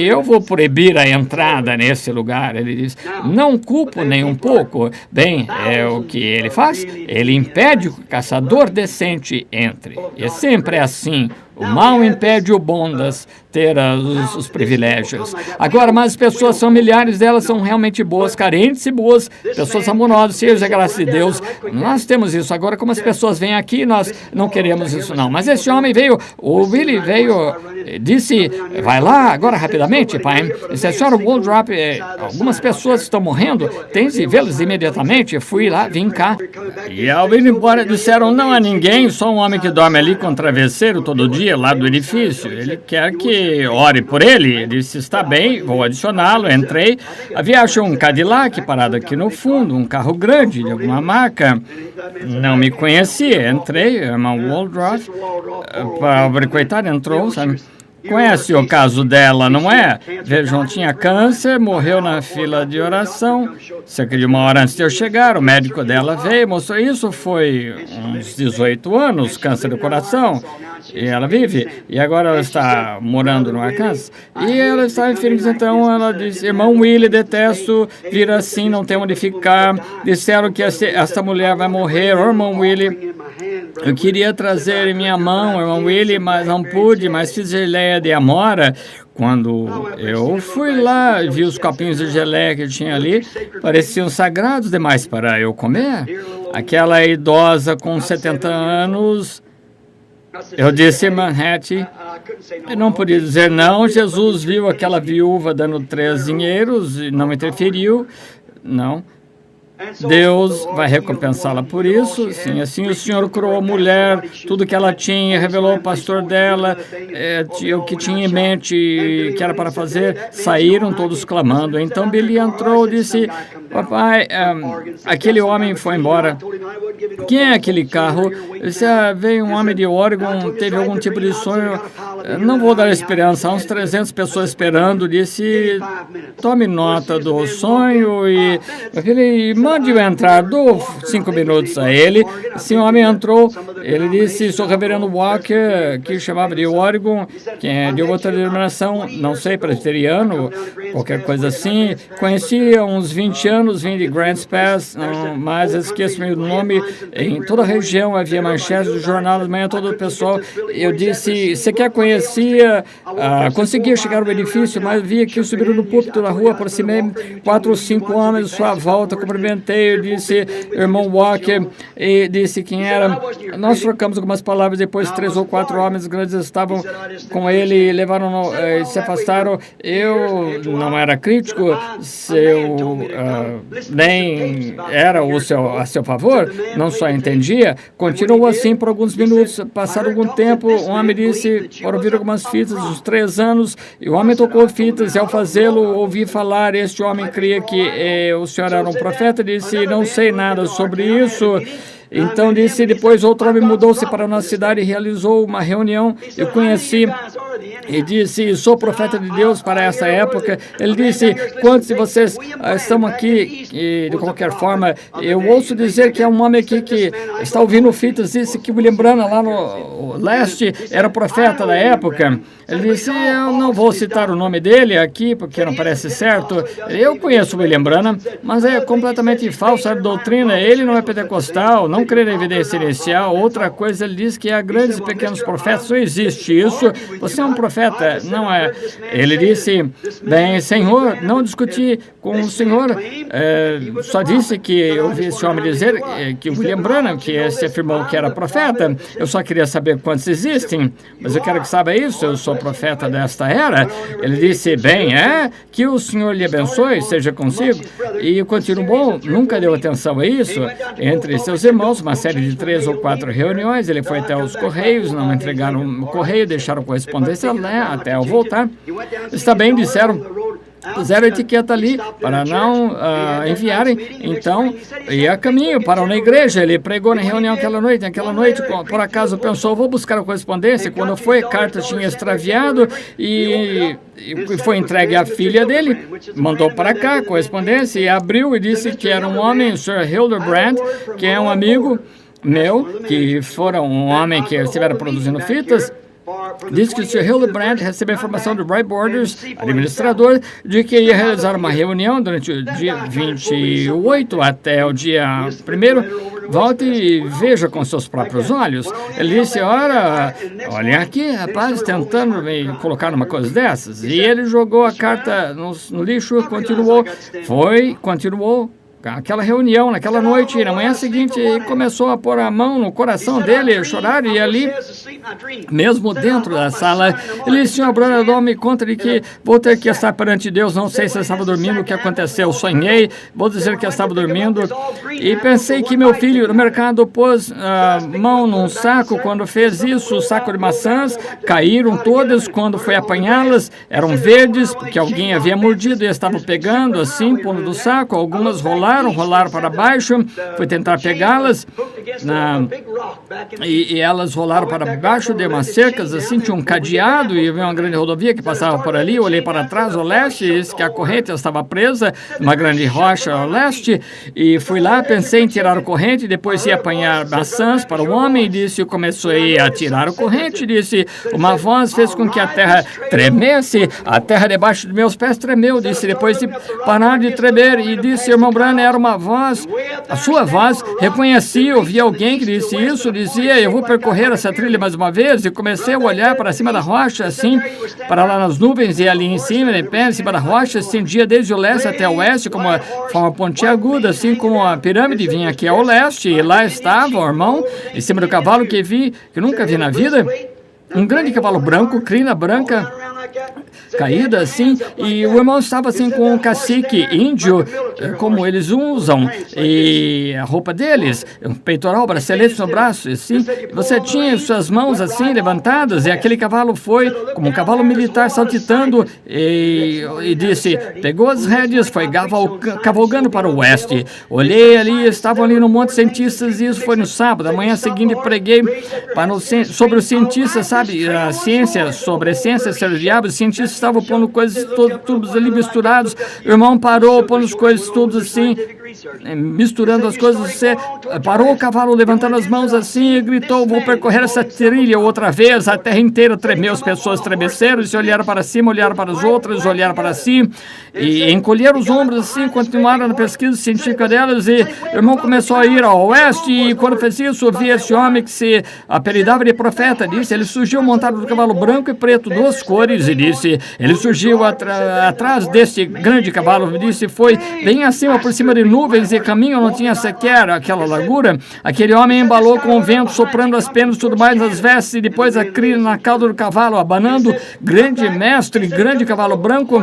eu vou proibir a entrada nesse lugar, ele diz, não culpo nem um pouco, bem, é o que ele faz, ele impede que o caçador decente entre, e sempre é assim, o mal impede o bom das ter os privilégios. Agora, mas as pessoas são milhares delas, são realmente boas, carentes e boas, pessoas amorosas, seja graças a Deus. Nós temos isso. Agora, como as pessoas vêm aqui, nós não queremos isso não. Mas esse homem veio, o Billy veio, disse, vai lá agora rapidamente, pai. Disse, a senhora Waldrop, algumas pessoas estão morrendo, tem de vê-las imediatamente. Fui lá, vim cá. E ao vir embora, disseram, não há ninguém, só um homem que dorme ali com travesseiro todo dia, lá do edifício. Ele quer que ore por ele. Ele disse, está bem, vou adicioná-lo. Entrei. Havia, acho, um Cadillac parado aqui no fundo, um carro grande de alguma marca. Não me conhecia. Entrei, irmão Waldrop, pobre coitado, entrou, sabe? Conhece o caso dela, não é? Vejam, tinha câncer, morreu na fila de oração, cerca de 1 hora antes de eu chegar, o médico dela veio, mostrou isso, foi uns 18 anos, câncer do coração, e ela vive, e agora ela está morando no Arkansas, e ela está feliz, então ela disse, irmão Willie, detesto vir assim, não tem onde ficar, disseram que esta mulher vai morrer, irmão Willie, eu queria trazer em minha mão, irmão Willie, mas não pude, mas fiz geleia de amora. Quando eu fui lá, vi os copinhos de geleia que tinha ali, pareciam sagrados demais para eu comer. Aquela idosa com 70 anos, eu disse, Manhattan, eu não podia dizer não. Jesus viu aquela viúva dando 3 dinheiros e não interferiu, não. Deus vai recompensá-la por isso. Sim, assim o Senhor curou a mulher, tudo que ela tinha, revelou ao pastor dela, o que tinha em mente que era para fazer, saíram todos clamando. Então Billy entrou e disse, papai, aquele homem foi embora. Quem é aquele carro? Ele disse, veio um homem de Oregon, teve algum tipo de sonho, não vou dar esperança, há uns 300 pessoas esperando, disse, tome nota do sonho e ele mande-o entrar, dou 5 minutos a ele. Esse homem entrou, ele disse, sou reverendo Walker, que chamava de Oregon, que é de outra denominação, não sei, presbiteriano, qualquer coisa assim. Conheci há uns 20 anos, vim de Grants Pass, mas esqueço-me do nome. Em toda a região havia manchetes do jornal da manhã, todo o pessoal. Eu disse, você quer conhecia, conseguia chegar ao edifício, mas vi que subiram no púlpito da rua, aproximei 4 ou 5 homens, sua volta, cumprimentei, eu disse, irmão Walker, e disse quem era. Nós trocamos algumas palavras, depois 3 ou 4 homens grandes estavam com ele, levaram, se afastaram. Eu não era crítico, nem era a seu favor, não só entendia. Continuou assim por alguns minutos, passaram algum tempo, um homem disse, para ouvir algumas fitas, uns 3 anos, e o homem tocou fitas, e ao fazê-lo, ouvi falar, este homem cria que o senhor era um profeta, disse, não sei nada sobre isso. Então disse, depois outro homem mudou-se para a nossa cidade e realizou uma reunião. Eu conheci e disse, sou profeta de Deus para essa época. Ele disse, quantos de vocês estão aqui? E de qualquer forma, eu ouço dizer que é um homem aqui que está ouvindo fitas, disse que William Branham lá no leste era profeta da época. Ele disse, eu não vou citar o nome dele aqui, porque não parece certo. Eu conheço William Branham, mas é completamente falsa a doutrina. Ele não é pentecostal, não crê na evidência inicial. Outra coisa, ele diz que há grandes e pequenos profetas. Não existe isso. Você é um profeta, não é? Ele disse, bem, Senhor, não discuti com o Senhor. Só disse que eu ouvi esse homem dizer que o William Branham, que se afirmou que era profeta. Eu só queria saber quantos existem, mas eu quero que saiba isso. Eu sou profeta desta era. Ele disse, bem, que o Senhor lhe abençoe, seja consigo. E continuou, nunca deu atenção a isso. Entre seus irmãos, uma série de 3 ou 4 reuniões, ele foi até os Correios, não entregaram o correio, deixaram correspondência lá até ao voltar. Está bem, disseram. Puseram a etiqueta ali para não enviarem. Então, ia a caminho, parou na igreja. Ele pregou na reunião aquela noite. Naquela noite, por acaso, pensou, vou buscar a correspondência. Quando foi, a carta tinha extraviado e foi entregue à filha dele. Mandou para cá a correspondência e abriu e disse que era um homem, o Sr. Hildebrand, que é um amigo meu, que foram um homem que estiveram produzindo fitas. Diz que o Sr. Hildebrand recebeu a informação do Bright Borders, administrador, de que ia realizar uma reunião durante o dia 28 até o dia 1º. Volte e veja com seus próprios olhos. Ele disse, olha aqui, rapaz, tentando me colocar numa coisa dessas. E ele jogou a carta no lixo, continuou aquela reunião naquela noite, e na manhã seguinte começou a pôr a mão no coração dele, chorar, e ali, mesmo dentro da sala, ele disse, Sr. Branham, me conta de que vou ter que estar perante Deus, não sei se eu estava dormindo, o que aconteceu, sonhei, vou dizer que eu estava dormindo, e pensei que meu filho no mercado pôs a mão num saco, quando fez isso, o saco de maçãs, caíram todas, quando foi apanhá-las, eram verdes, porque alguém havia mordido e estava pegando, assim, pondo do saco, algumas rolaram para baixo, foi tentar pegá-las, e elas rolaram para baixo, deu umas cercas, assim, tinha um cadeado, e havia uma grande rodovia que passava por ali, eu olhei para trás, ao leste, e disse que a corrente estava presa, uma grande rocha ao leste, e fui lá, pensei em tirar a corrente, depois ia apanhar maçãs para o homem, e disse, começou a tirar a corrente, disse, uma voz fez com que a terra tremesse, a terra debaixo dos meus pés tremeu, disse, depois de parar de tremer, e disse, irmão Branham, era uma voz, a sua voz, reconheci, ouvi alguém que disse isso, dizia, eu vou percorrer essa trilha mais uma vez, e comecei a olhar para cima da rocha, assim, para lá nas nuvens, e ali em cima, em cima da rocha, estendia desde o leste até o oeste, como uma forma pontiaguda, assim como a pirâmide vinha aqui ao leste, e lá estava o irmão, em cima do cavalo que nunca vi na vida, um grande cavalo branco, crina branca, caída assim, e o irmão estava assim com um cacique índio, como eles usam, e a roupa deles, um peitoral, bracelete no braço, assim, você tinha suas mãos assim levantadas, e aquele cavalo foi como um cavalo militar saltitando, e disse, pegou as rédeas, foi cavalgando para o oeste. Olhei ali, estavam ali no Monte Cientistas, e isso foi no sábado. A manhã seguinte preguei sobre os cientistas, sabe, a ciência, sobre a ciência ser o diabo. Os cientistas estavam pondo coisas todos ali misturados. O irmão parou, pondo as coisas todas assim, misturando as coisas. Você parou o cavalo, levantando as mãos assim, e gritou, vou percorrer essa trilha outra vez. A terra inteira tremeu, as pessoas estremeceram, e se olharam para cima, olharam para as outras, olharam para si, e encolheram os ombros assim, continuaram na pesquisa científica delas, e o irmão começou a ir ao oeste, e quando fez isso, vi esse homem que se apelidava de profeta, disse, ele surgiu montado no cavalo branco e preto, duas cores, e disse, ele surgiu atrás deste grande cavalo, disse, foi bem acima, por cima de nuvens, e caminho não tinha sequer aquela largura. Aquele homem embalou com o vento, soprando as penas, tudo mais nas vestes, e depois a crina na cauda do cavalo, abanando, grande mestre, grande cavalo branco,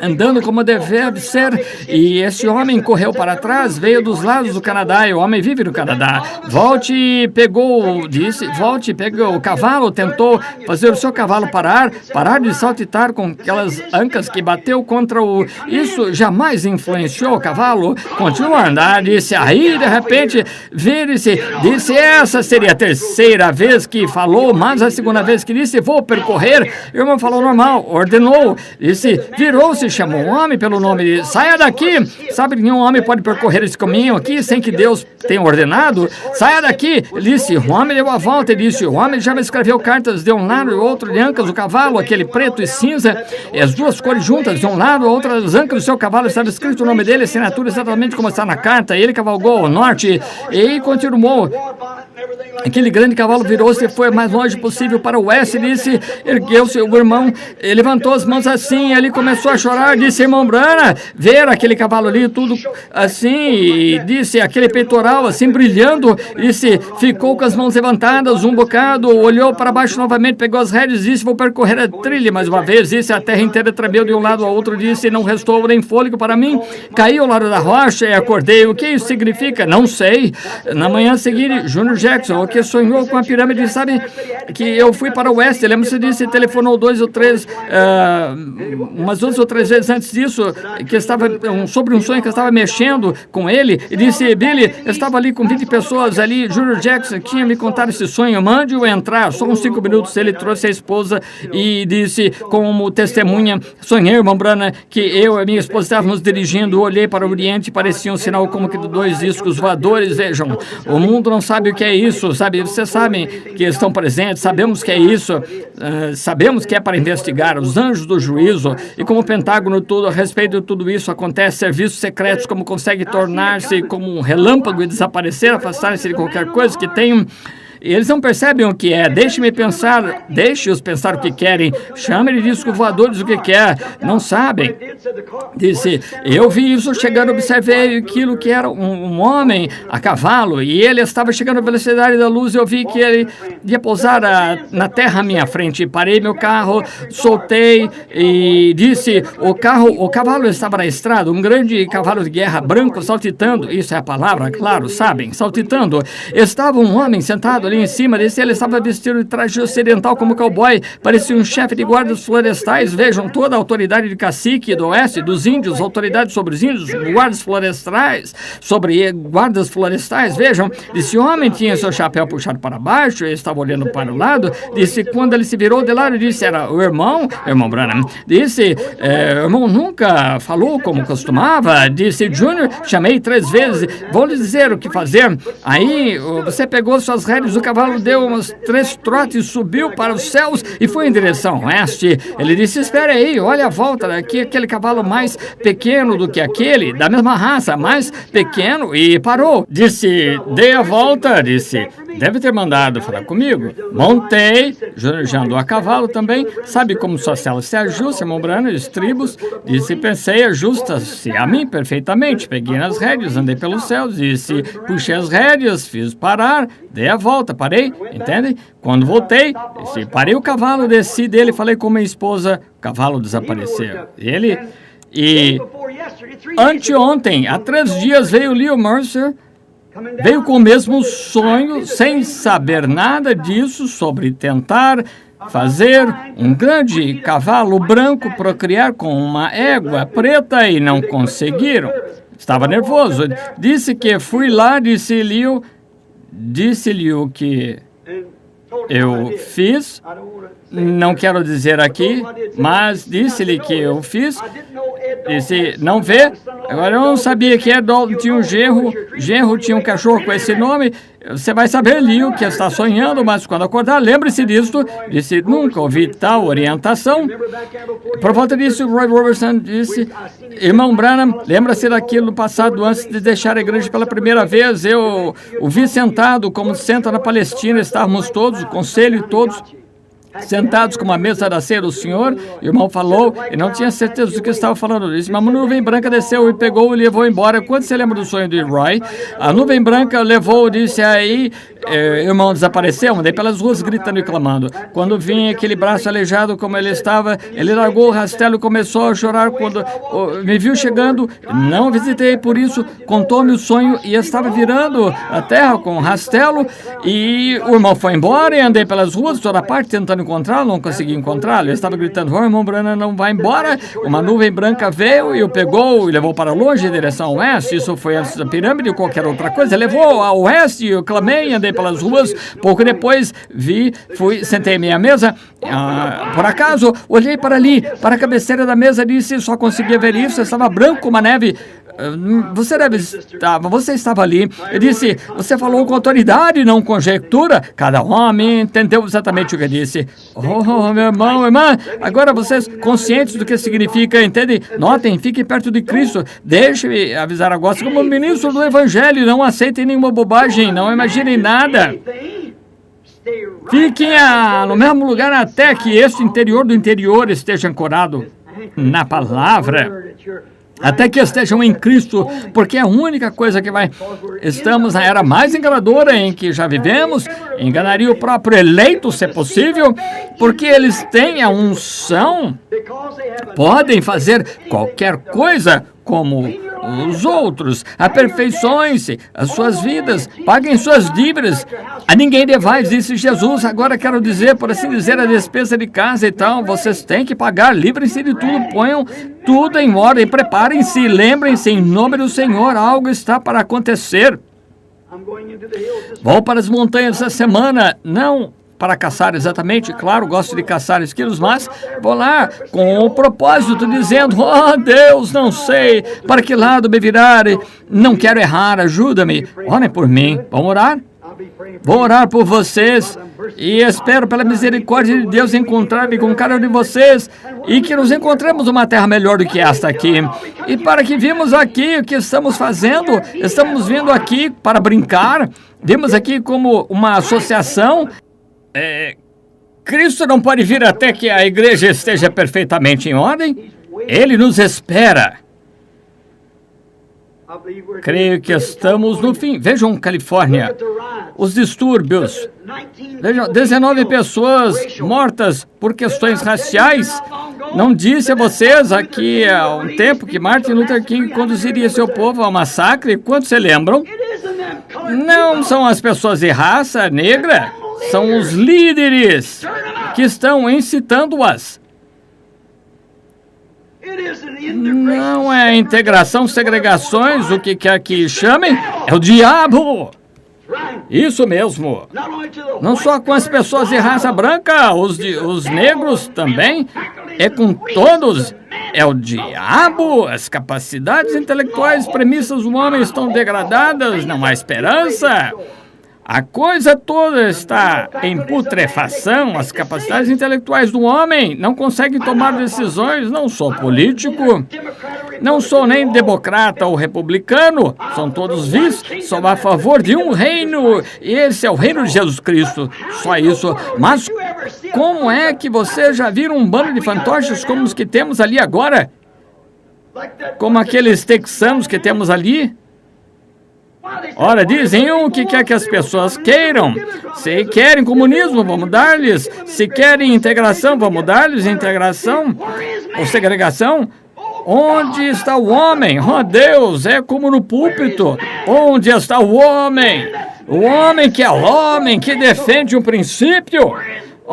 andando como deve ser, e esse homem correu para trás, veio dos lados do Canadá, e o homem vive no Canadá. Volte, pegou o cavalo, tentou fazer o seu cavalo parar de saltitar com aquelas ancas que bateu contra o... Isso jamais influenciou o cavalo, continuou a andar, disse, aí de repente, disse, essa seria a terceira vez que falou, mas a segunda vez que disse, vou percorrer, o irmão falou normal, ordenou, disse, virou-se, chamou um homem pelo nome, disse, saia daqui, sabe que nenhum homem pode percorrer esse caminho aqui sem que Deus tenha ordenado, saia daqui, ele disse, o homem deu a volta, ele disse, o homem já me escreveu cartas de um lado e outro de ancas do cavalo, aquele preto e cinza, e as duas cores juntas, de um lado, a outra das ancas do seu cavalo, estava escrito o nome dele, a assinatura exatamente como está na carta, ele cavalgou ao norte e continuou. Aquele grande cavalo virou-se e foi o mais longe possível para o oeste, disse, ergueu-se o irmão, levantou as mãos assim, ele começou a chorar, disse, irmão Branham, ver aquele cavalo ali, tudo assim, e disse, aquele peitoral assim, brilhando, disse, ficou com as mãos levantadas um bocado, olhou para baixo novamente, pegou as rédeas, disse, vou percorrer a trilha mais uma vez, disse, a terra inteira tremeu de um lado ao outro, disse, não restou nem fôlego para mim, caí ao lado da rocha e acordei, o que isso significa? Não sei. Na manhã seguinte, Junior Jackson, o que sonhou com a pirâmide, sabe, que eu fui para o oeste, lembra-se disso, telefonou umas 2 ou 3 vezes antes disso, que estava sobre um sonho que eu estava mexendo com ele, e disse, Billy, eu estava ali com 20 pessoas ali, Junior Jackson tinha me contado esse sonho, mande-o entrar, só uns 5 minutos, ele trouxe a esposa e disse, como testemunha, sonhei, irmão Branham, que eu e minha esposa estávamos dirigindo, olhei para o oriente, parecia um sinal como que de 2 discos voadores, vejam, o mundo não sabe o que é isso, sabe, vocês sabem que estão presentes, sabemos que é isso, sabemos que é para investigar os anjos do juízo, e como o Pentágono tudo, a respeito de tudo isso, acontece serviços secretos, como consegue tornar-se como um relâmpago e desaparecer, afastar-se de qualquer coisa que tenham. Eles não percebem o que é. Deixe-os pensar o que querem. Chame de disco voadores o que quer. Não sabem. Disse, eu vi isso chegando, observei aquilo que era um homem a cavalo, e ele estava chegando à velocidade da luz, eu vi que ele ia pousar na terra à minha frente. Parei meu carro, soltei e disse, o cavalo estava na estrada, um grande cavalo de guerra branco saltitando, isso é a palavra, claro, sabem, saltitando. Estava um homem sentado ali em cima desse, ele estava vestido de traje ocidental como cowboy, parecia um chefe de guardas florestais, vejam, toda a autoridade de cacique do oeste, dos índios, autoridade sobre os índios, guardas florestais, vejam, esse homem tinha seu chapéu puxado para baixo, ele estava olhando para o lado, disse, quando ele se virou de lado, disse, era o irmão Branham, disse, o irmão nunca falou como costumava, disse, Junior, chamei 3 vezes, vou lhe dizer o que fazer, aí você pegou suas rédeas, o cavalo deu uns 3 trotes, subiu para os céus e foi em direção oeste. Ele disse, espere aí, olha a volta daqui, aquele cavalo mais pequeno do que aquele, da mesma raça, mais pequeno, e parou. Disse, dei a volta, disse, deve ter mandado falar comigo. Montei, já andou a cavalo também, sabe como sua cela se ajusta, irmão Branham, estribos, disse, pensei, ajusta-se a mim perfeitamente. Peguei nas rédeas, andei pelos céus, disse, puxei as rédeas, fiz parar, dei a volta, parei, entende? Quando voltei, parei o cavalo, desci dele, falei com minha esposa, o cavalo desapareceu. E anteontem, há 3 dias, veio Leo Mercer, veio com o mesmo sonho, sem saber nada disso, sobre tentar fazer um grande cavalo branco procriar com uma égua preta e não conseguiram. Estava nervoso. Disse que fui lá, disse-lhe o que eu fiz, não quero dizer aqui, mas disse-lhe que eu fiz, disse, não vê, agora eu não sabia que Dalton tinha um genro tinha um cachorro com esse nome, você vai saber, Leo, que está sonhando, mas quando acordar, lembre-se disso, disse, nunca ouvi tal orientação. Por volta disso, Roy Robertson disse, irmão Branham, lembra-se daquilo no passado, antes de deixar a igreja pela primeira vez, eu o vi sentado, como senta na Palestina, estávamos todos, o conselho todos, sentados com uma mesa da ceia do senhor, o irmão falou, e não tinha certeza do que estava falando. Disse, uma nuvem branca desceu e pegou e levou embora. Quando você lembra do sonho de Roy? A nuvem branca levou, disse, aí, o irmão desapareceu, andei pelas ruas gritando e clamando. Quando vinha aquele braço aleijado como ele estava, ele largou o rastelo e começou a chorar. Quando me viu chegando, não visitei, por isso contou-me o sonho e estava virando a terra com o rastelo, e o irmão foi embora e andei pelas ruas, toda parte, tentando tentando encontrá-lo, não consegui encontrá-lo. Eu estava gritando, irmão Branham não vai embora. Uma nuvem branca veio e o pegou e levou para longe em direção ao oeste. Isso foi antes da pirâmide ou qualquer outra coisa. Levou ao oeste, eu clamei, andei pelas ruas. Pouco depois, fui, sentei à minha mesa. Por acaso, olhei para ali, para a cabeceira da mesa, disse, só conseguia ver isso, estava branco como a neve. Você estava ali. Eu disse, você falou com autoridade, não conjectura. Cada homem entendeu exatamente o que eu disse. Oh, meu irmão, irmã, agora vocês conscientes do que significa, entendem? Notem, fiquem perto de Cristo. Deixe-me avisar agora, como ministro do Evangelho, não aceitem nenhuma bobagem, não imaginem nada. Fiquem no mesmo lugar até que este interior do interior esteja ancorado na palavra. Até que estejam em Cristo, porque é a única coisa que vai... Estamos na era mais enganadora em que já vivemos, enganaria o próprio eleito, se é possível, porque eles têm a unção, podem fazer qualquer coisa como os outros, aperfeiçoem-se as suas vidas, paguem suas dívidas, a ninguém devais, disse Jesus. Agora quero dizer, por assim dizer, a despesa de casa e tal, vocês têm que pagar, livrem-se de tudo, ponham tudo em ordem, preparem-se, lembrem-se, em nome do Senhor, algo está para acontecer. Vou para as montanhas essa semana, não para caçar exatamente, claro, gosto de caçar esquilos, mas vou lá com o propósito dizendo, oh Deus, não sei para que lado me virar, não quero errar, ajuda-me, orem por mim, vamos orar? Vou orar por vocês e espero pela misericórdia de Deus encontrar-me com cada um de vocês e que nos encontremos uma terra melhor do que esta aqui. E para que vimos aqui o que estamos fazendo, estamos vindo aqui para brincar, vimos aqui como uma associação. Cristo não pode vir até que a igreja esteja perfeitamente em ordem. Ele nos espera. Creio que estamos no fim. Vejam, Califórnia, os distúrbios. Vejam, 19 pessoas mortas por questões raciais. Não disse a vocês aqui há um tempo que Martin Luther King conduziria seu povo ao massacre? Quantos se lembram? Não são as pessoas de raça negra. São os líderes que estão incitando-as. Não é integração, segregações, o que quer que chamem, é o diabo. Isso mesmo. Não só com as pessoas de raça branca, os negros também, é com todos. É o diabo, as capacidades intelectuais, premissas do homem estão degradadas, não há esperança. A coisa toda está em putrefação, as capacidades intelectuais do homem não conseguem tomar decisões, não sou político, não sou nem democrata ou republicano, são todos vis, sou a favor de um reino, e esse é o reino de Jesus Cristo, só isso. Mas como é que você já viram um bando de fantoches como os que temos ali agora? Como aqueles texanos que temos ali? Ora, dizem o que quer que as pessoas queiram. Se querem comunismo, vamos dar-lhes. Se querem integração, vamos dar-lhes integração ou segregação. Onde está o homem? Oh, Deus, é como no púlpito. Onde está o homem? O homem que é homem, que defende um princípio.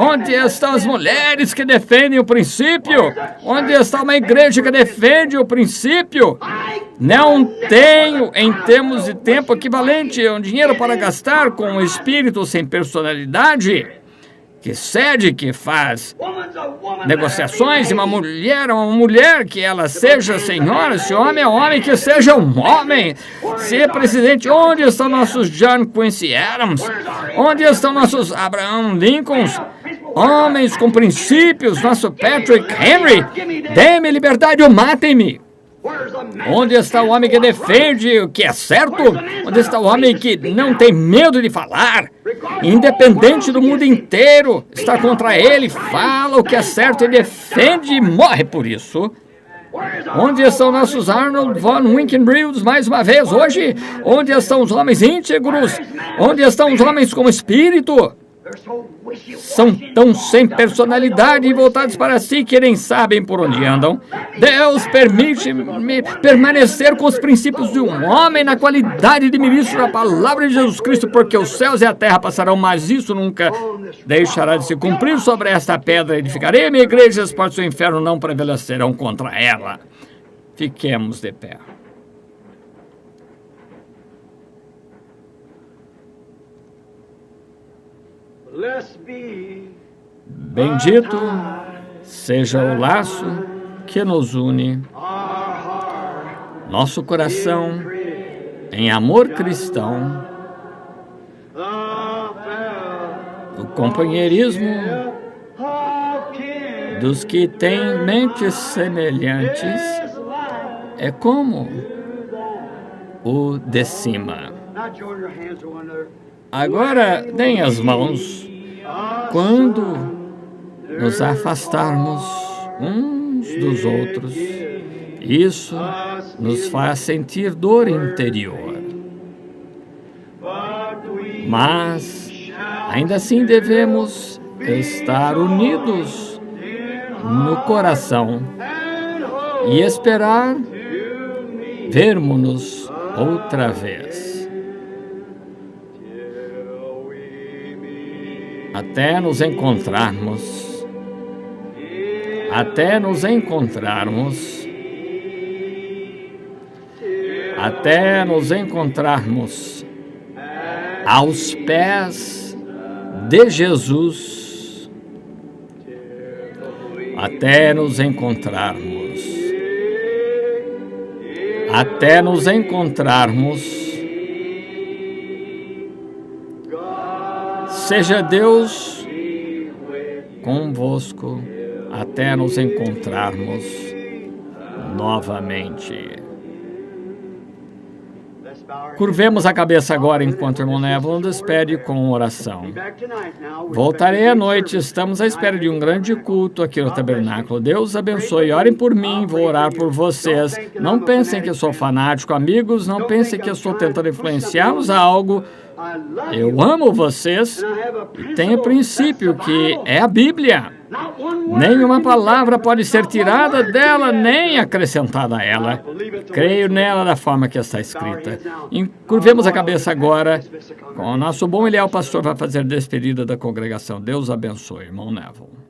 Onde estão as mulheres que defendem o princípio? Onde está uma igreja que defende o princípio? Não tenho, em termos de tempo equivalente, um dinheiro para gastar com um espírito sem personalidade, que cede, que faz negociações, e uma mulher que ela seja senhora, se homem é homem, que seja um homem. Se é presidente, onde estão nossos John Quincy Adams? Onde estão nossos Abraham Lincolns? Homens com princípios, nosso Patrick Henry. Dê-me liberdade ou matem-me. Onde está o homem que defende o que é certo? Onde está o homem que não tem medo de falar? Independente do mundo inteiro, está contra ele, fala o que é certo e defende e morre por isso. Onde estão nossos Arnold von Winkenrieds mais uma vez hoje? Onde estão os homens íntegros? Onde estão os homens com espírito? São tão sem personalidade e voltados para si que nem sabem por onde andam. Deus permite-me permanecer com os princípios de um homem na qualidade de ministro da palavra de Jesus Cristo, porque os céus e a terra passarão, mas isso nunca deixará de se cumprir. Sobre esta pedra edificarei a minha igreja, as portas do inferno não prevalecerão contra ela. Fiquemos de pé. Bendito seja o laço que nos une, nosso coração em amor cristão, o companheirismo dos que têm mentes semelhantes é como o de cima. Agora, deem as mãos quando nos afastarmos uns dos outros. Isso nos faz sentir dor interior. Mas, ainda assim, devemos estar unidos no coração e esperar vermos-nos outra vez. Até nos encontrarmos. Até nos encontrarmos. Até nos encontrarmos aos pés de Jesus. Até nos encontrarmos. Até nos encontrarmos. Seja Deus convosco até nos encontrarmos novamente. Curvemos a cabeça agora enquanto o irmão Neville nos despede com oração. Voltarei à noite, estamos à espera de um grande culto aqui no tabernáculo. Deus abençoe, orem por mim, vou orar por vocês. Não pensem que eu sou fanático, amigos, não pensem que eu estou tentando influenciá-los a algo. Eu amo vocês e tenho princípio que é a Bíblia. Nenhuma palavra pode ser tirada dela, nem acrescentada a ela. Creio nela da forma que está escrita. Curvemos a cabeça agora. Com o nosso bom e leal pastor vai fazer despedida da congregação. Deus abençoe, irmão Neville.